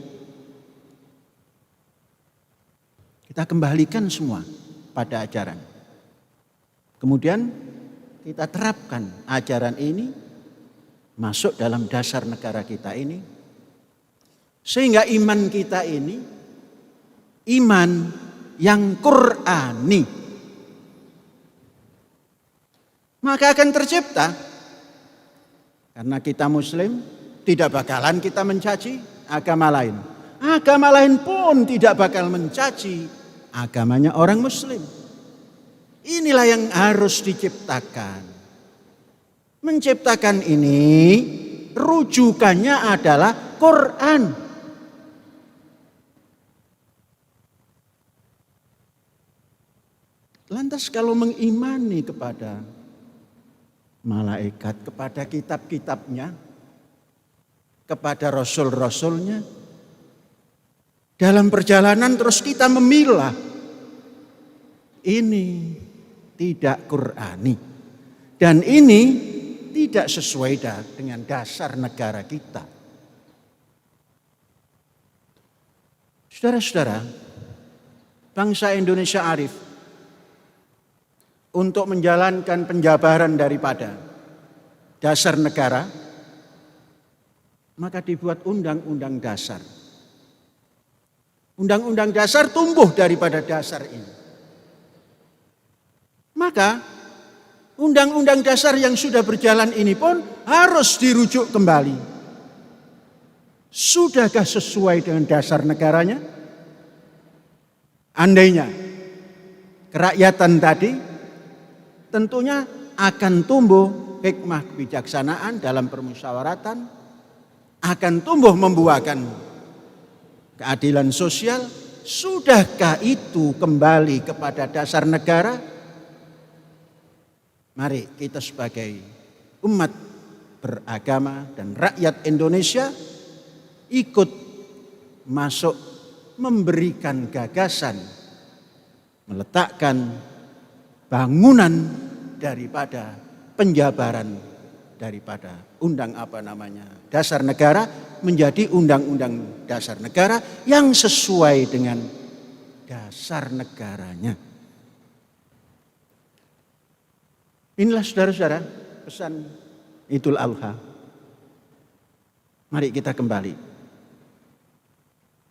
kita kembalikan semua pada ajaran. Kemudian kita terapkan ajaran ini masuk dalam dasar negara kita ini, sehingga iman kita ini iman yang Qur'ani, maka akan tercipta. Karena kita Muslim, tidak bakalan kita mencaci agama lain. Agama lain pun tidak bakal mencaci agamanya orang Muslim. Inilah yang harus diciptakan. Menciptakan ini rujukannya adalah Quran. Lantas kalau mengimani kepada malaikat, kepada kitab-kitabnya, kepada rasul-rasulnya, dalam perjalanan terus kita memilah, ini tidak Qur'ani dan ini tidak sesuai dengan dasar negara kita. Saudara-saudara, bangsa Indonesia arif untuk menjalankan penjabaran daripada dasar negara, maka dibuat undang-undang dasar. Undang-undang dasar tumbuh daripada dasar ini. Maka undang-undang dasar yang sudah berjalan ini pun harus dirujuk kembali. Sudahkah sesuai dengan dasar negaranya? Andainya kerakyatan tadi tentunya akan tumbuh hikmah kebijaksanaan dalam permusyawaratan, akan tumbuh membuahkan keadilan sosial. Sudahkah itu kembali kepada dasar negara? Mari kita sebagai umat beragama dan rakyat Indonesia ikut masuk memberikan gagasan, meletakkan bangunan daripada penjabaran daripada dasar negara menjadi undang-undang dasar negara yang sesuai dengan dasar negaranya. Inilah saudara-saudara pesan Idul Adha. Mari kita kembali.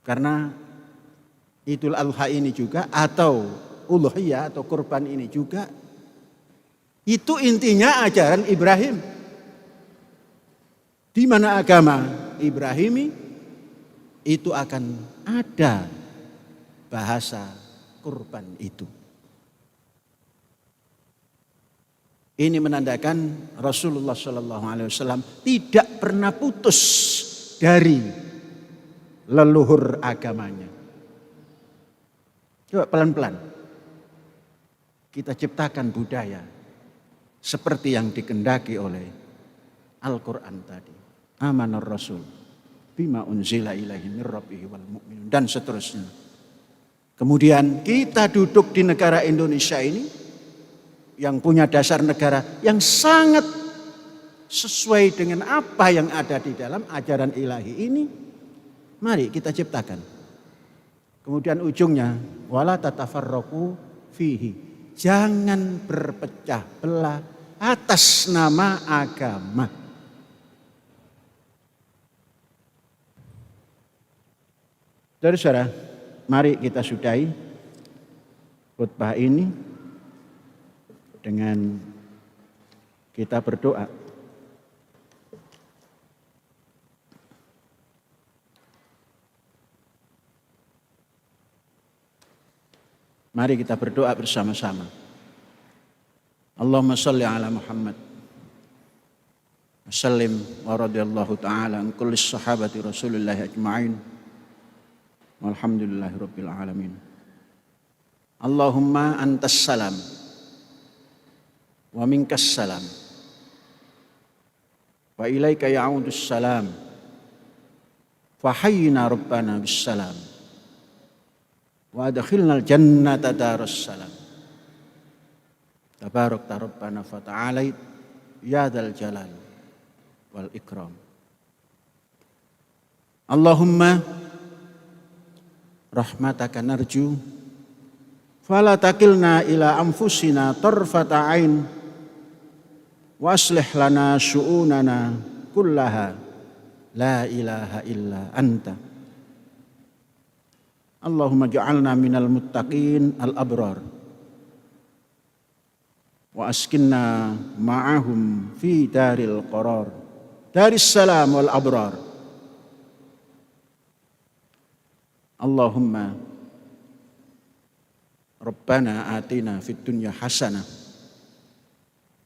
Karena Idul Adha ini juga atau uluhiyah atau kurban ini juga itu intinya ajaran Ibrahim. Di mana agama Ibrahimi itu akan ada bahasa kurban itu. Ini menandakan Rasulullah SAW tidak pernah putus dari leluhur agamanya. Coba pelan-pelan kita ciptakan budaya seperti yang dikehendaki oleh Al-Quran tadi. Amanar Rasul bima unzila ilaihi mir rabbihi wal mu'minun dan seterusnya. Kemudian kita duduk di negara Indonesia ini yang punya dasar negara yang sangat sesuai dengan apa yang ada di dalam ajaran ilahi ini. Mari kita ciptakan. Kemudian ujungnya wala tatafarraqu fihi. Jangan berpecah belah atas nama agama. Saudara-saudara, mari kita sudahi khutbah ini dengan kita berdoa. Mari kita berdoa bersama-sama. Allahumma shalli ala Muhammad. Wasallim wa radiyallahu ta'ala an kulli sahabati Rasulillah ajma'in. Walhamdulillahi rabbil alamin. Allahumma antas salam wa minkas salam wa ilaika ya'udus salam fa hayyina rabbana bis salam wa adkhilnal jannata darus salam. Tabarakta rabbana fa ta'alait ya dzal jalal wal ikram. Allahumma rahmataka narju fala takilna ila anfusina tarfata ain wa aslih lana syu'unana kullaha la ilaha illa anta. Allahumma ja'alna minal muttaqin al-abrar wa askinna ma'ahum fi daril qarar daris salam wal abrar. Allahumma Rabbana atina fid dunya hasanah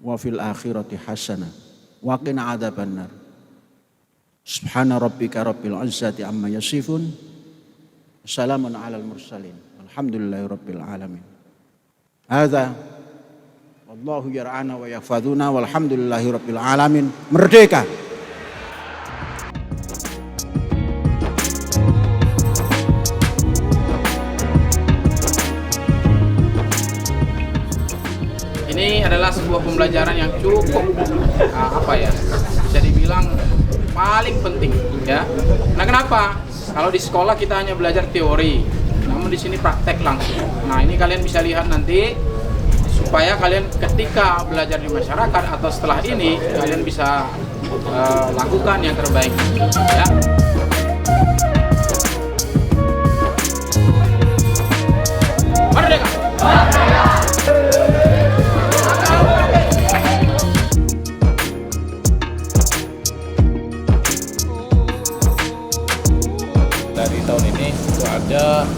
wa fil akhirati hasanah wa qina adzabannar. Subhana rabbika rabbil izzati amma yasifun. Assalamun alal mursalin. Alhamdulillahi rabbil alamin. Hadza wallahu yar'ana wa yahfazuna walhamdulillahi rabbil alamin. Merdeka. Ini adalah sebuah pembelajaran yang cukup bisa dibilang paling penting ya. Nah, kenapa? Kalau di sekolah kita hanya belajar teori, namun di sini praktek langsung. Nah, ini kalian bisa lihat nanti supaya kalian ketika belajar di masyarakat atau setelah ini kalian bisa lakukan yang terbaik ya. Merdeka! Dari tahun ini itu ada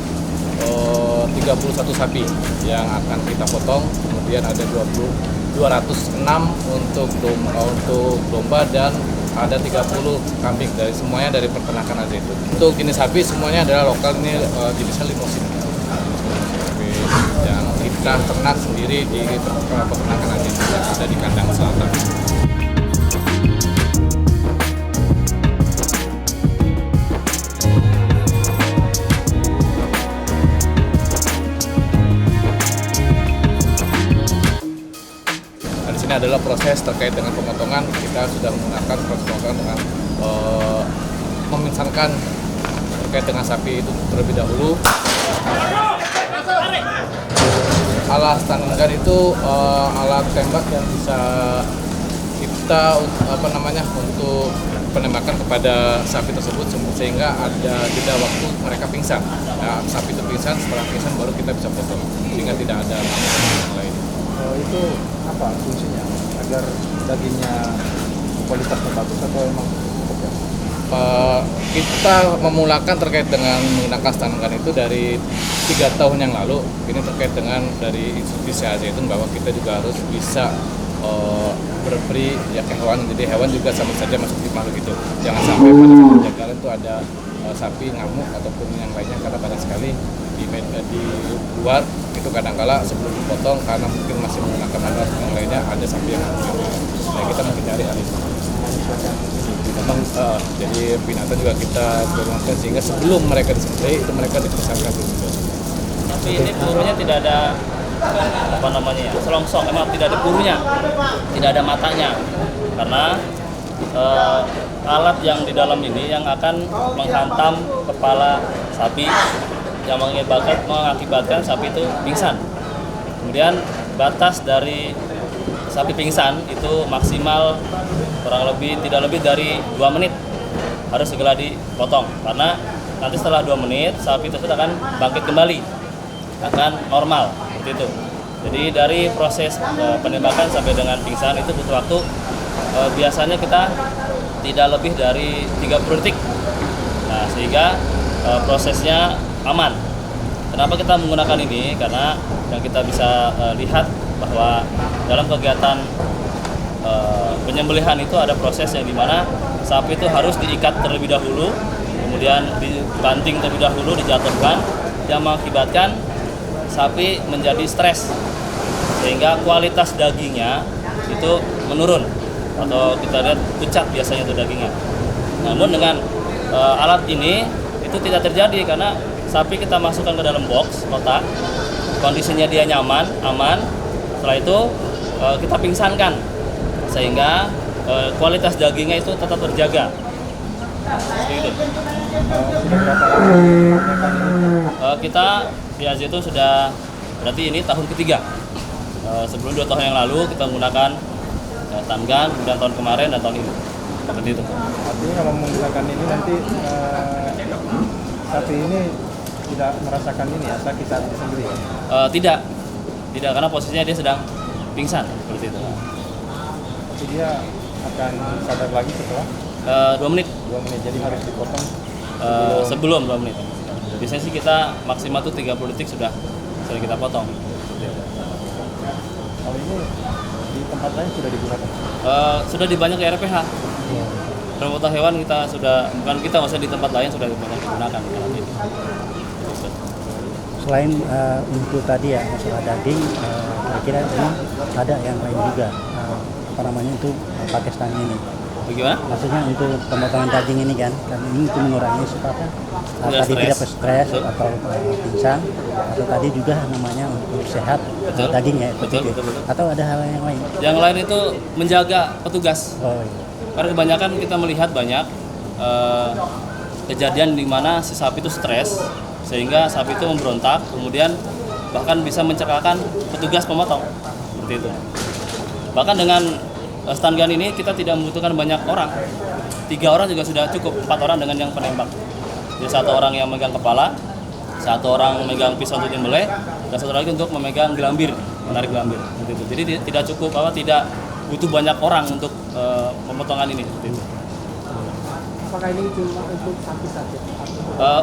31 sapi yang akan kita potong, kemudian ada 206 untuk domba dan ada 30 kambing dari semuanya dari peternakan aja itu. Untuk jenis sapi semuanya adalah lokal, ini jenisnya limosin. Sapi yang kita ternak sendiri di peternakan aja yang ada di kandang selatan. Ini adalah proses terkait dengan pemotongan. Kita sudah menggunakan proses pemotongan dengan memisahkan terkait dengan sapi itu terlebih dahulu. Alat stangan itu alat tembak yang bisa kita untuk penembakan kepada sapi tersebut sehingga ada jeda waktu mereka pingsan. Nah, sapi itu pingsan, setelah pingsan baru kita bisa potong sehingga tidak ada yang lain. Itu apa fungsinya agar dagingnya kualitasnya bagus atau emang cukup ya? Kita memulakan terkait dengan menggunakan stangan itu dari 3 tahun yang lalu. Ini terkait dengan dari institusi Zaitun bahwa kita juga harus bisa berberi ya ke hewan. Jadi hewan juga sama saja masuk di makhluk itu. Jangan sampai pada penjagalan itu ada sapi ngamuk ataupun yang lainnya, karena banyak sekali di luar itu kadangkala sebelum dipotong karena mungkin masih menggunakan alat yang lainnya ada sapi yang ngamuk. Nah, kita menghindari hal itu. Memang jadi binatang juga kita berlakukan sehingga sebelum mereka disembelih itu mereka dipersiapkan dulu. Tapi ini pelurunya tidak ada selongsong, memang tidak ada pelurunya, tidak ada matanya, karena alat yang di dalam ini yang akan menghantam kepala sapi yang mengakibatkan sapi itu pingsan. Kemudian batas dari sapi pingsan itu maksimal kurang lebih tidak lebih dari 2 menit harus segera dipotong, karena nanti setelah 2 menit sapi tersebut akan bangkit kembali, akan normal seperti itu. Jadi dari proses penembakan sampai dengan pingsan itu butuh waktu biasanya kita tidak lebih dari 30 detik. Nah, sehingga prosesnya aman. Kenapa kita menggunakan ini? Karena yang kita bisa lihat bahwa dalam kegiatan penyembelihan itu ada proses yang dimana sapi itu harus diikat terlebih dahulu, kemudian dibanting terlebih dahulu, dijatuhkan, yang mengakibatkan sapi menjadi stres sehingga kualitas dagingnya itu menurun atau kita lihat pucat biasanya itu dagingnya. Namun dengan alat ini itu tidak terjadi karena sapi kita masukkan ke dalam box kotak, kondisinya dia nyaman, aman. Setelah itu kita pingsankan sehingga kualitas dagingnya itu tetap terjaga. Seperti itu. Kita di Zaitun sudah berarti ini tahun ketiga. Sebelum 2 tahun yang lalu kita menggunakan Tangan, kemudian tahun kemarin dan tahun ini. Seperti itu. Artinya kalau menggunakan ini nanti sapi ini tidak merasakan ini ya, sakit hati sendiri ya? Tidak karena posisinya dia sedang pingsan seperti itu. Tapi dia akan sadar lagi setelah 2 menit. 2 menit, jadi harus dipotong sebelum 2 menit. Biasanya sih kita maksimal tuh 30 detik sudah kita potong. kalau ini di tempat lain sudah digunakan. Sudah di banyak RPH. Perawatan hewan kita sudah, bukan kita, maksudnya di tempat lain sudah banyak digunakan alat ini. Selain untuk tadi ya masalah daging, kira-kira ini ada yang lain juga, itu Pakistan ini. Bagaimana? Maksudnya untuk pemotongan daging ini kan ini untuk mengurangi supaya tadi tidak stres atau pingsan, atau tadi juga namanya untuk sehat dagingnya. Betul. Atau ada hal yang lain? Yang lain itu menjaga petugas. Oh, iya. Karena kebanyakan kita melihat banyak kejadian di mana si sapi itu stres sehingga sapi itu memberontak, kemudian bahkan bisa mencelakakan petugas pemotong seperti itu. Bahkan dengan stun gun ini kita tidak membutuhkan banyak orang, 3 orang juga sudah cukup, 4 orang dengan yang penembak. Jadi 1 orang yang memegang kepala, 1 orang memegang pisau untuk menyembelih, dan 1 lagi untuk memegang gelambir, menarik gelambir. Gitu. Jadi tidak cukup tidak butuh banyak orang untuk pemotongan ini. Gitu. Apakah ini cuma untuk sapi saja?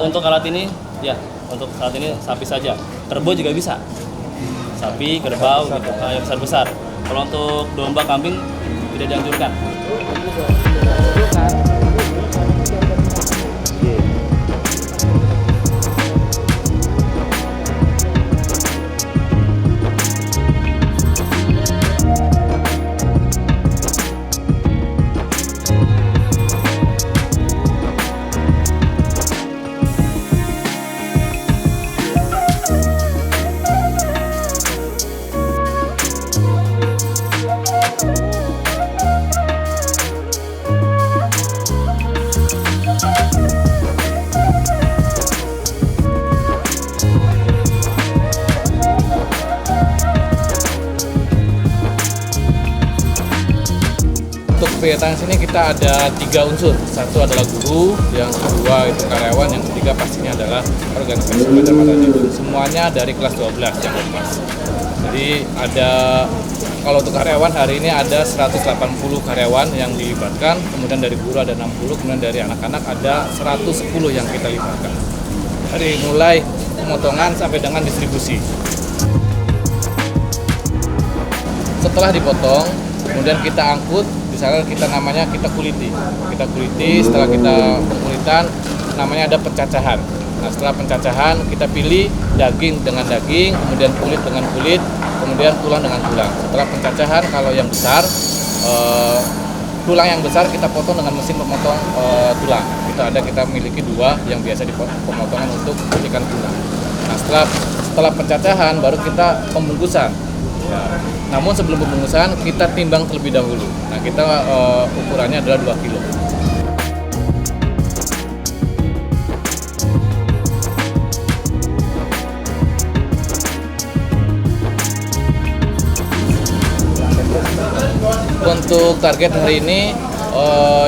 Untuk alat ini, ya, untuk saat ini sapi saja. Kerbau juga bisa. Sapi, kerbau, gitu, yang besar-besar. Kalau untuk domba, kambing tidak dianjurkan. Kegiatan sini kita ada 3 unsur. Satu adalah guru, yang kedua itu karyawan, yang ketiga pastinya adalah organisasi belajar mata judul. Semuanya dari kelas 12 yang lepas. Jadi ada, kalau untuk karyawan hari ini ada 180 karyawan yang dilibatkan, kemudian dari guru ada 60, kemudian dari anak-anak ada 110 yang kita libatkan. Dari mulai pemotongan sampai dengan distribusi. Setelah dipotong, kemudian kita angkut. Misalnya kita kuliti, setelah kita pengkulitan namanya ada pencacahan. Nah, setelah pencacahan kita pilih daging dengan daging, kemudian kulit dengan kulit, kemudian tulang dengan tulang. Setelah pencacahan, kalau yang besar, tulang yang besar kita potong dengan mesin pemotong tulang. Kita miliki 2 yang biasa dipotong pemotongan untuk ikan tulang. Nah, setelah pencacahan baru kita pembungkusan. Ya. Namun sebelum pembungkusan kita timbang terlebih dahulu. Nah, kita ukurannya adalah 2 kilo. Untuk target hari ini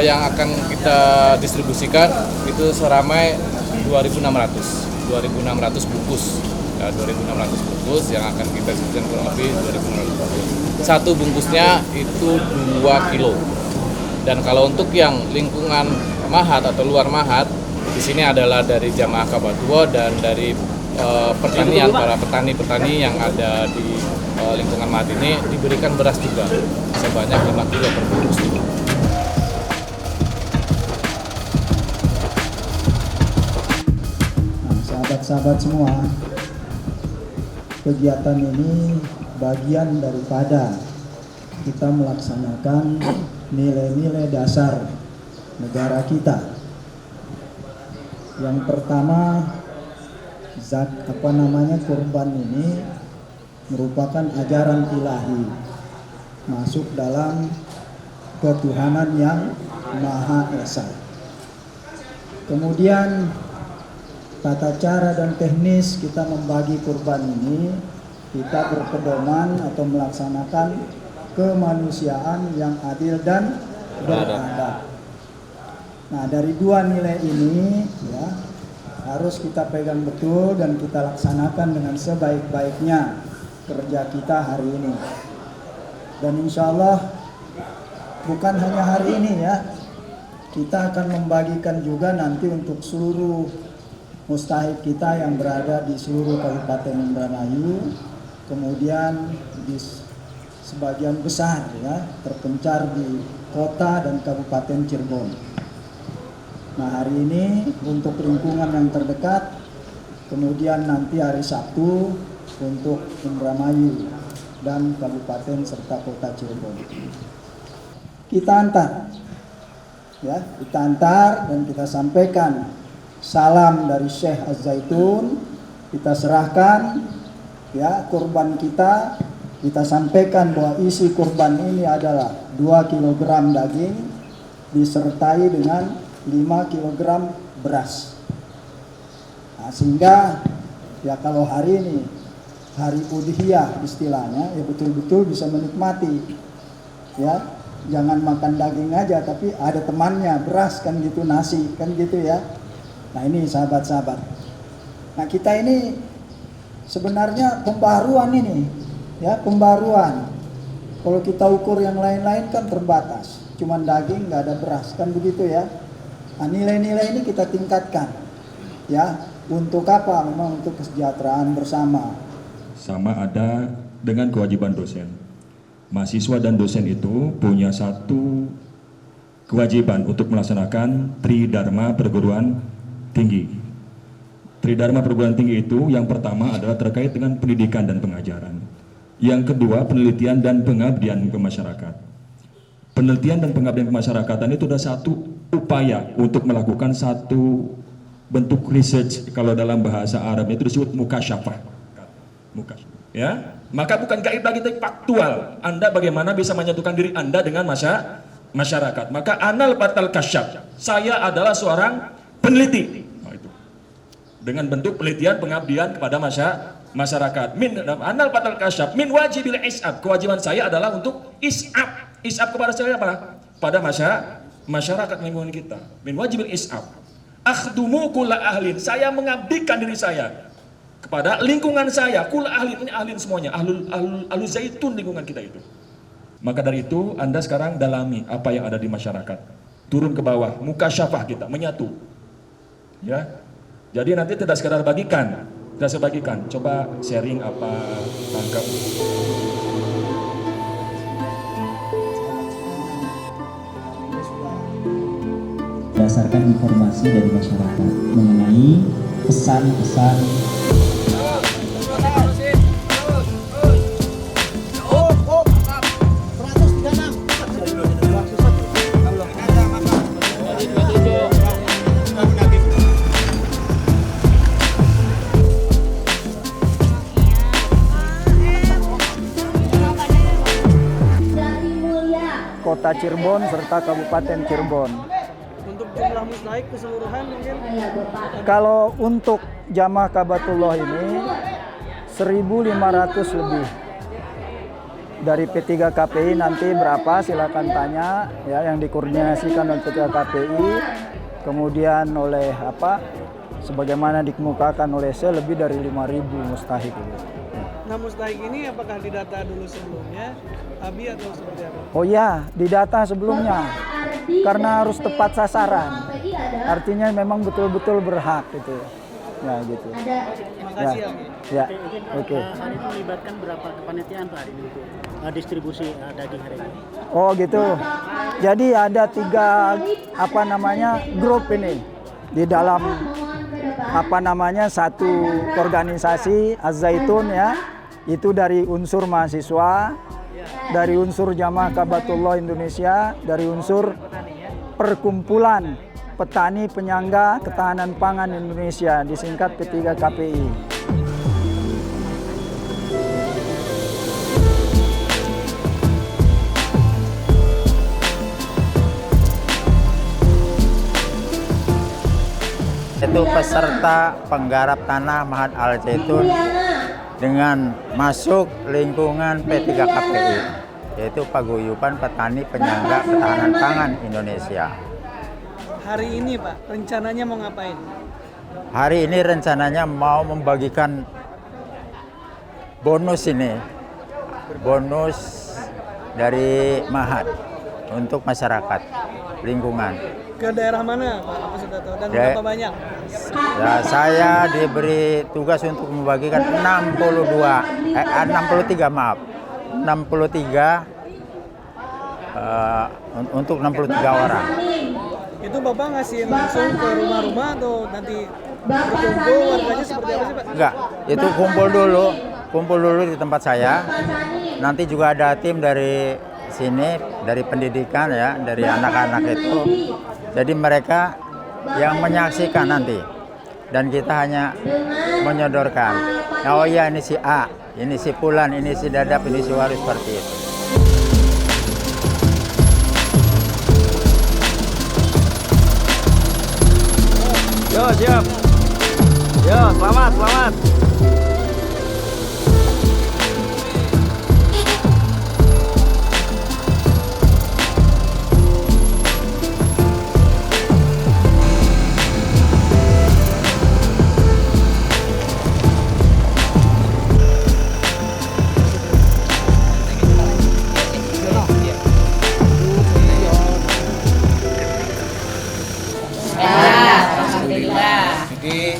yang akan kita distribusikan itu seramai 2.600 bungkus. 2.600 bungkus yang akan kita distribusikan kurang lebih 2.600 bungkus. Satu bungkusnya itu 2 kilo. Dan kalau untuk yang lingkungan Mahat atau luar Mahat, di sini adalah dari jamaah Kabatuo dan dari pertanian, para petani-petani yang ada di lingkungan Mahat ini diberikan beras juga sebanyak 5 kilo per bungkus. Nah, sahabat-sahabat semua, kegiatan ini bagian daripada kita melaksanakan nilai-nilai dasar negara kita. Yang pertama, kurban ini merupakan ajaran ilahi, masuk dalam ketuhanan yang Maha Esa. Kemudian tata cara dan teknis kita membagi kurban ini, kita berpedoman atau melaksanakan kemanusiaan yang adil dan beradab. Nah, dari dua nilai ini ya harus kita pegang betul dan kita laksanakan dengan sebaik-baiknya kerja kita hari ini. Dan insya Allah bukan hanya hari ini ya, kita akan membagikan juga nanti untuk seluruh mustahik kita yang berada di seluruh Kabupaten Indramayu, kemudian di sebagian besar ya terpencar di kota dan Kabupaten Cirebon. Nah, hari ini untuk lingkungan yang terdekat, kemudian nanti hari Sabtu untuk Indramayu dan Kabupaten serta Kota Cirebon. Kita antar, ya, kita antar dan kita sampaikan salam dari Syekh Az-Zaitun. Kita serahkan, ya, kurban kita. Kita sampaikan bahwa isi kurban ini adalah 2 kg daging disertai dengan 5 kg beras. Nah, sehingga ya kalau hari ini hari udhiyah istilahnya, ya betul-betul bisa menikmati, ya jangan makan daging aja tapi ada temannya, beras kan gitu, nasi kan gitu ya. Nah ini sahabat-sahabat, nah kita ini sebenarnya pembaruan ini ya, pembaruan. Kalau kita ukur yang lain-lain kan terbatas, cuman daging nggak ada beras kan begitu ya. Nah nilai-nilai ini kita tingkatkan ya, untuk apa? Memang untuk kesejahteraan bersama. Sama ada dengan kewajiban dosen. Mahasiswa dan dosen itu punya satu kewajiban untuk melaksanakan Tridharma Perguruan Tinggi. Tridharma Perguruan Tinggi itu yang pertama adalah terkait dengan pendidikan dan pengajaran. Yang kedua penelitian dan pengabdian ke masyarakat. Penelitian dan pengabdian ke masyarakatan itu adalah satu upaya untuk melakukan satu bentuk research, kalau dalam bahasa Arab itu disebut mukasyafah. Ya, maka bukan gaib lagi tapi faktual. Anda bagaimana bisa menyatukan diri Anda dengan masyarakat. Maka anal batal kasyaf, saya adalah seorang peneliti. Nah, itu. Dengan bentuk penelitian pengabdian kepada masyarakat. Min anal batal kasyaf min wajibil is'ab. Kewajiban saya adalah untuk is'ab. Is'ab kepada saya apa? Pada masyarakat lingkungan kita. Min wajibil is'ab. Akhdumu kulla ahlin. Saya mengabdikan diri saya kepada lingkungan saya, kul ahlin, ini ahlin semuanya, ahlul zaitun lingkungan kita itu. Maka dari itu Anda sekarang dalami apa yang ada di masyarakat, turun ke bawah, mukasyafah kita menyatu, ya. Jadi nanti tidak sekadar bagikan, tidak sebagikan. Coba sharing apa tangkap. Berdasarkan informasi dari masyarakat mengenai pesan-pesan Kota Cirebon serta Kabupaten Cirebon. Untuk jumlah mustahik keseluruhan mungkin? Kalau untuk jamaah Kabatullah ini 1.500 lebih. Dari P3 KPI nanti berapa silakan tanya ya, yang dikoordinasikan oleh P3 KPI, kemudian oleh apa sebagaimana dikemukakan oleh saya lebih dari 5.000 mustahik. Nah, mustahik ini apakah didata dulu sebelumnya, Abi, atau seperti apa? Oh ya, didata sebelumnya, karena harus tepat sasaran. Artinya memang betul-betul berhak gitu. Ya gitu. Makasih, ya. Abi. Ya, oke. Hari ini melibatkan berapa kepanitiaan Pak hari ini untuk distribusi daging hari ini? Oh gitu. Jadi ada 3 grup ini di dalam satu organisasi Az-Zaitun ya. Itu dari unsur mahasiswa, dari unsur Jamaah Kabatullah Indonesia, dari unsur perkumpulan petani penyangga ketahanan pangan Indonesia, disingkat P3 KPI. Itu peserta penggarap tanah Mahat Al Zaitun dengan masuk lingkungan P3 KPI. yaitu Paguyuban Petani Penyangga Ketahanan Pangan Indonesia. Hari ini Pak, rencananya mau ngapain? Hari ini rencananya mau membagikan bonus ini, bonus dari Mahat untuk masyarakat lingkungan. Ke daerah mana Pak? Apa sudah tahu? Dan berapa banyak? Ya, saya diberi tugas untuk membagikan 63 untuk 63 orang. Itu Bapak ngasih langsung ke rumah-rumah atau nanti berkumpul warganya seperti apa sih Pak? Enggak, itu kumpul dulu di tempat saya. Nanti juga ada tim dari sini, dari pendidikan ya, dari anak-anak itu. Jadi mereka yang menyaksikan nanti. Dan kita hanya menyodorkan. Oh iya, ini si A, ini si Fulan, ini si Dadap, ini si Waru, seperti itu. Yo, siap. Yo, selamat. Jadi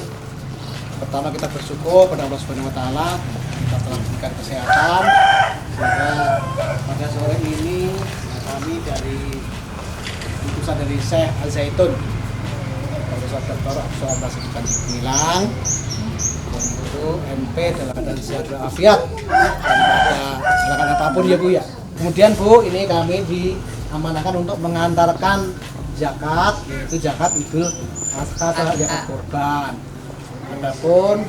pertama kita bersyukur pada Allah Subhanahu Wa Taala, kita telah berikan kesehatan sehingga pada sore ini kami dari utusan dari Syekh Al Zaitun, Profesor Dr. Abdul Rahman Panji Gumilang, untuk MP dalam keadaan sehat walafiat dan pada silakan apapun ya Bu ya. Kemudian Bu, ini kami diamanahkan untuk mengantarkan zakat, yaitu zakat Idul Adha, zakat kurban. Adapun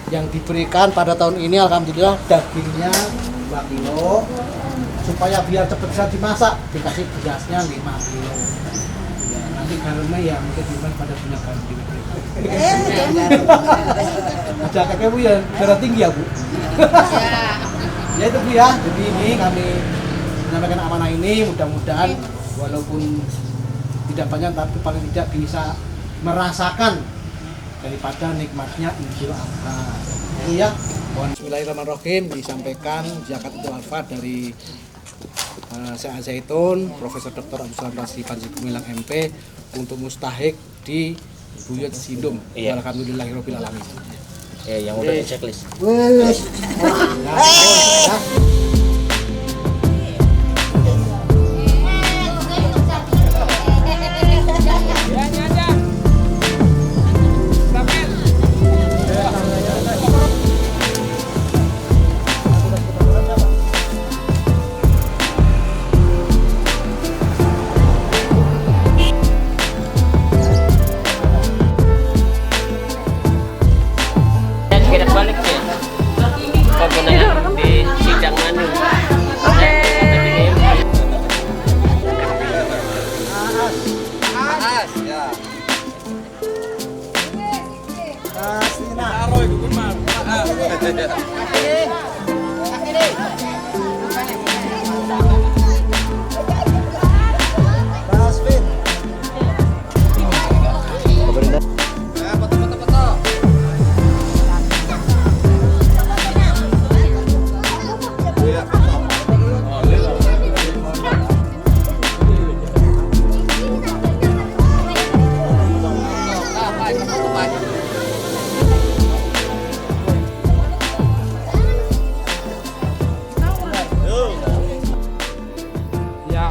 yang diberikan pada tahun ini alhamdulillah dagingnya 2 kilo, supaya biar cepat bisa dimasak dikasih berasnya 5 kilo. Ya, nanti garamnya ya mungkin dimasak pada punya garam. Zakatnya Bu ya darah tinggi ya Bu. Ya itu Bu ya. Jadi ini kami menyampaikan amanah ini, mudah-mudahan walaupun tidak banyak tapi paling tidak bisa merasakan daripada nikmatnya Idul Adha. Itu ya. Bismillahirrahmanirrahim, disampaikan zakat Idul Adha dari Syekh Al Zaitun, Profesor Dr. Abdul Rahman Panji Gumilang MP untuk mustahik di Buyut Sindum. Iya. Alhamdulillahirabbil alamin. Yang udah di checklist.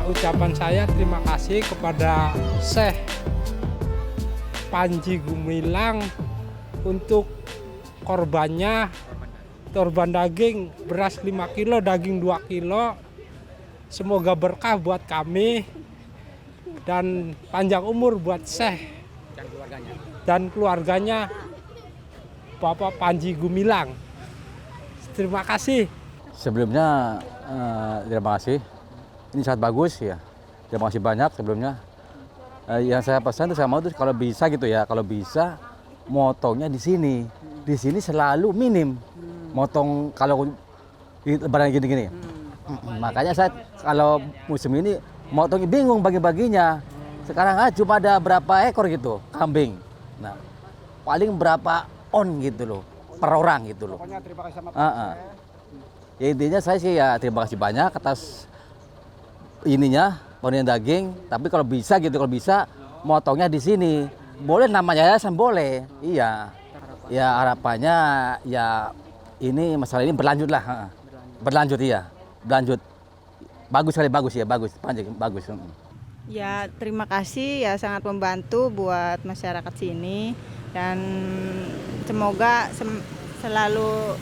Ucapan saya terima kasih kepada Syekh Panji Gumilang untuk korban daging, beras 5 kilo, daging 2 kilo. Semoga berkah buat kami dan panjang umur buat Syekh dan keluarganya Bapak Panji Gumilang. Terima kasih. Sebelumnya terima kasih. Ini sangat bagus ya. Terima kasih banyak sebelumnya. Yang saya pesan itu saya mau tuh kalau bisa gitu ya, kalau bisa motongnya di sini. Di sini selalu minim. Motong kalau lebaran gini-gini. Makanya saya kalau musim ini motongnya bingung bagi-baginya. Sekarang cuma ada berapa ekor gitu kambing. Nah, paling berapa on gitu loh per orang gitu loh. Pokoknya terima kasih sama Ya intinya saya sih ya terima kasih banyak atas ininya pemberian daging. Tapi kalau bisa gitu, kalau bisa motongnya di sini. Boleh namanya yayasan boleh. Iya. Ya harapannya ya ini masalah ini berlanjut lah. Berlanjut iya. Berlanjut. Bagus sekali, bagus ya, bagus. Panjang, bagus. Ya terima kasih ya, sangat membantu buat masyarakat sini dan semoga selalu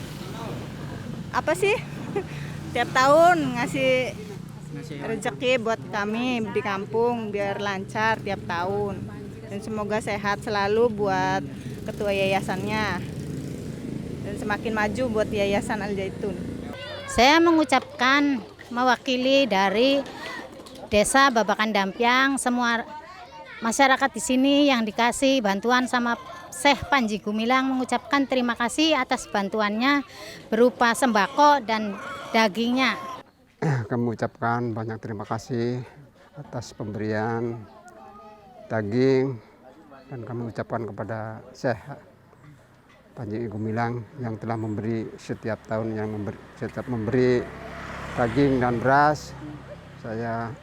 apa sih tiap tahun ngasih rezeki buat kami di kampung biar lancar tiap tahun dan semoga sehat selalu buat ketua yayasannya dan semakin maju buat Yayasan Al Zaitun. Saya mengucapkan mewakili dari Desa Babakan Dampyang, semua masyarakat di sini yang dikasih bantuan sama Syekh Panji Gumilang mengucapkan terima kasih atas bantuannya berupa sembako dan dagingnya. Kami ucapkan banyak terima kasih atas pemberian daging dan kami ucapkan kepada Syekh Panji Gumilang yang telah memberi setiap tahun memberi daging dan beras. Saya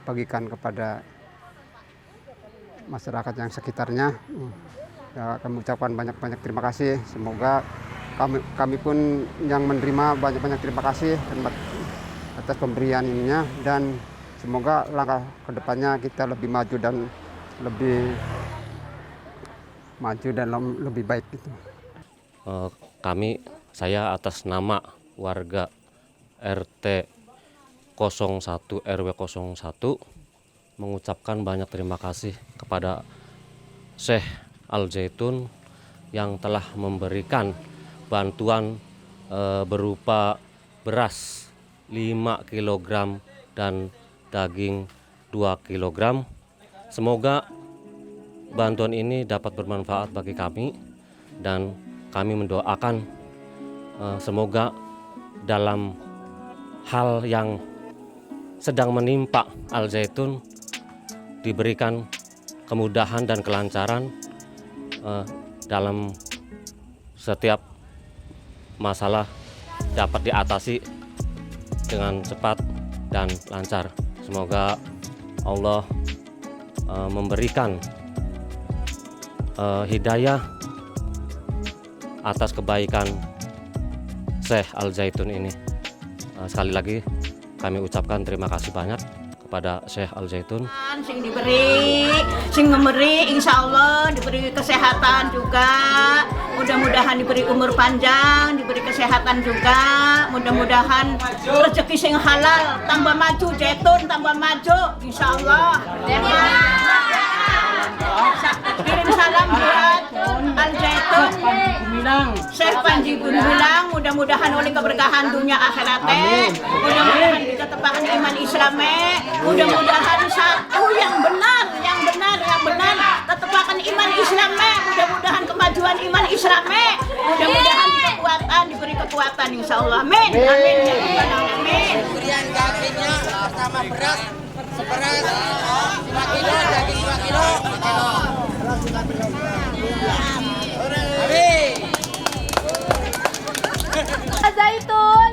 bagikan kepada masyarakat yang sekitarnya. Ya, kami ucapkan banyak-banyak terima kasih. Semoga kami pun yang menerima banyak-banyak terima kasih atas pemberian ininya dan semoga langkah kedepannya kita lebih maju dan lebih baik gitu. Saya atas nama warga RT 01 RW 01 mengucapkan banyak terima kasih kepada Syekh Al Zaitun yang telah memberikan bantuan berupa beras 5 kg dan daging 2 kg. Semoga bantuan ini dapat bermanfaat bagi kami dan kami mendoakan semoga dalam hal yang sedang menimpa Al Zaitun diberikan kemudahan dan kelancaran dalam setiap masalah dapat diatasi dengan cepat dan lancar. Semoga Allah memberikan hidayah atas kebaikan Syekh Al Zaitun ini. Sekali lagi kami ucapkan terima kasih banyak kepada Syekh Al Zaitun. Sing memberi insya Allah diberi kesehatan juga, mudah-mudahan diberi umur panjang, diberi kesehatan juga, mudah-mudahan rezeki sing halal, tambah maju Zaitun, tambah maju insya Allah. Kirim salam buat Al Zaitun, Syekh Panji Gumilang, mudah-mudahan oleh keberkahan dunia akhiratnya, mudah-mudahan kita tepakan iman Islamnya, mudah-mudahan satu yang benar, tetepakan iman Islamnya, mudah-mudahan kemajuan iman Islamnya, mudah-mudahan diberi kekuatan insya Allah, amin, amin ya Rabbal alamin. Pemberian dagingnya pertama beras seberas 5 kilo, daging 2 kilo. Zaitun.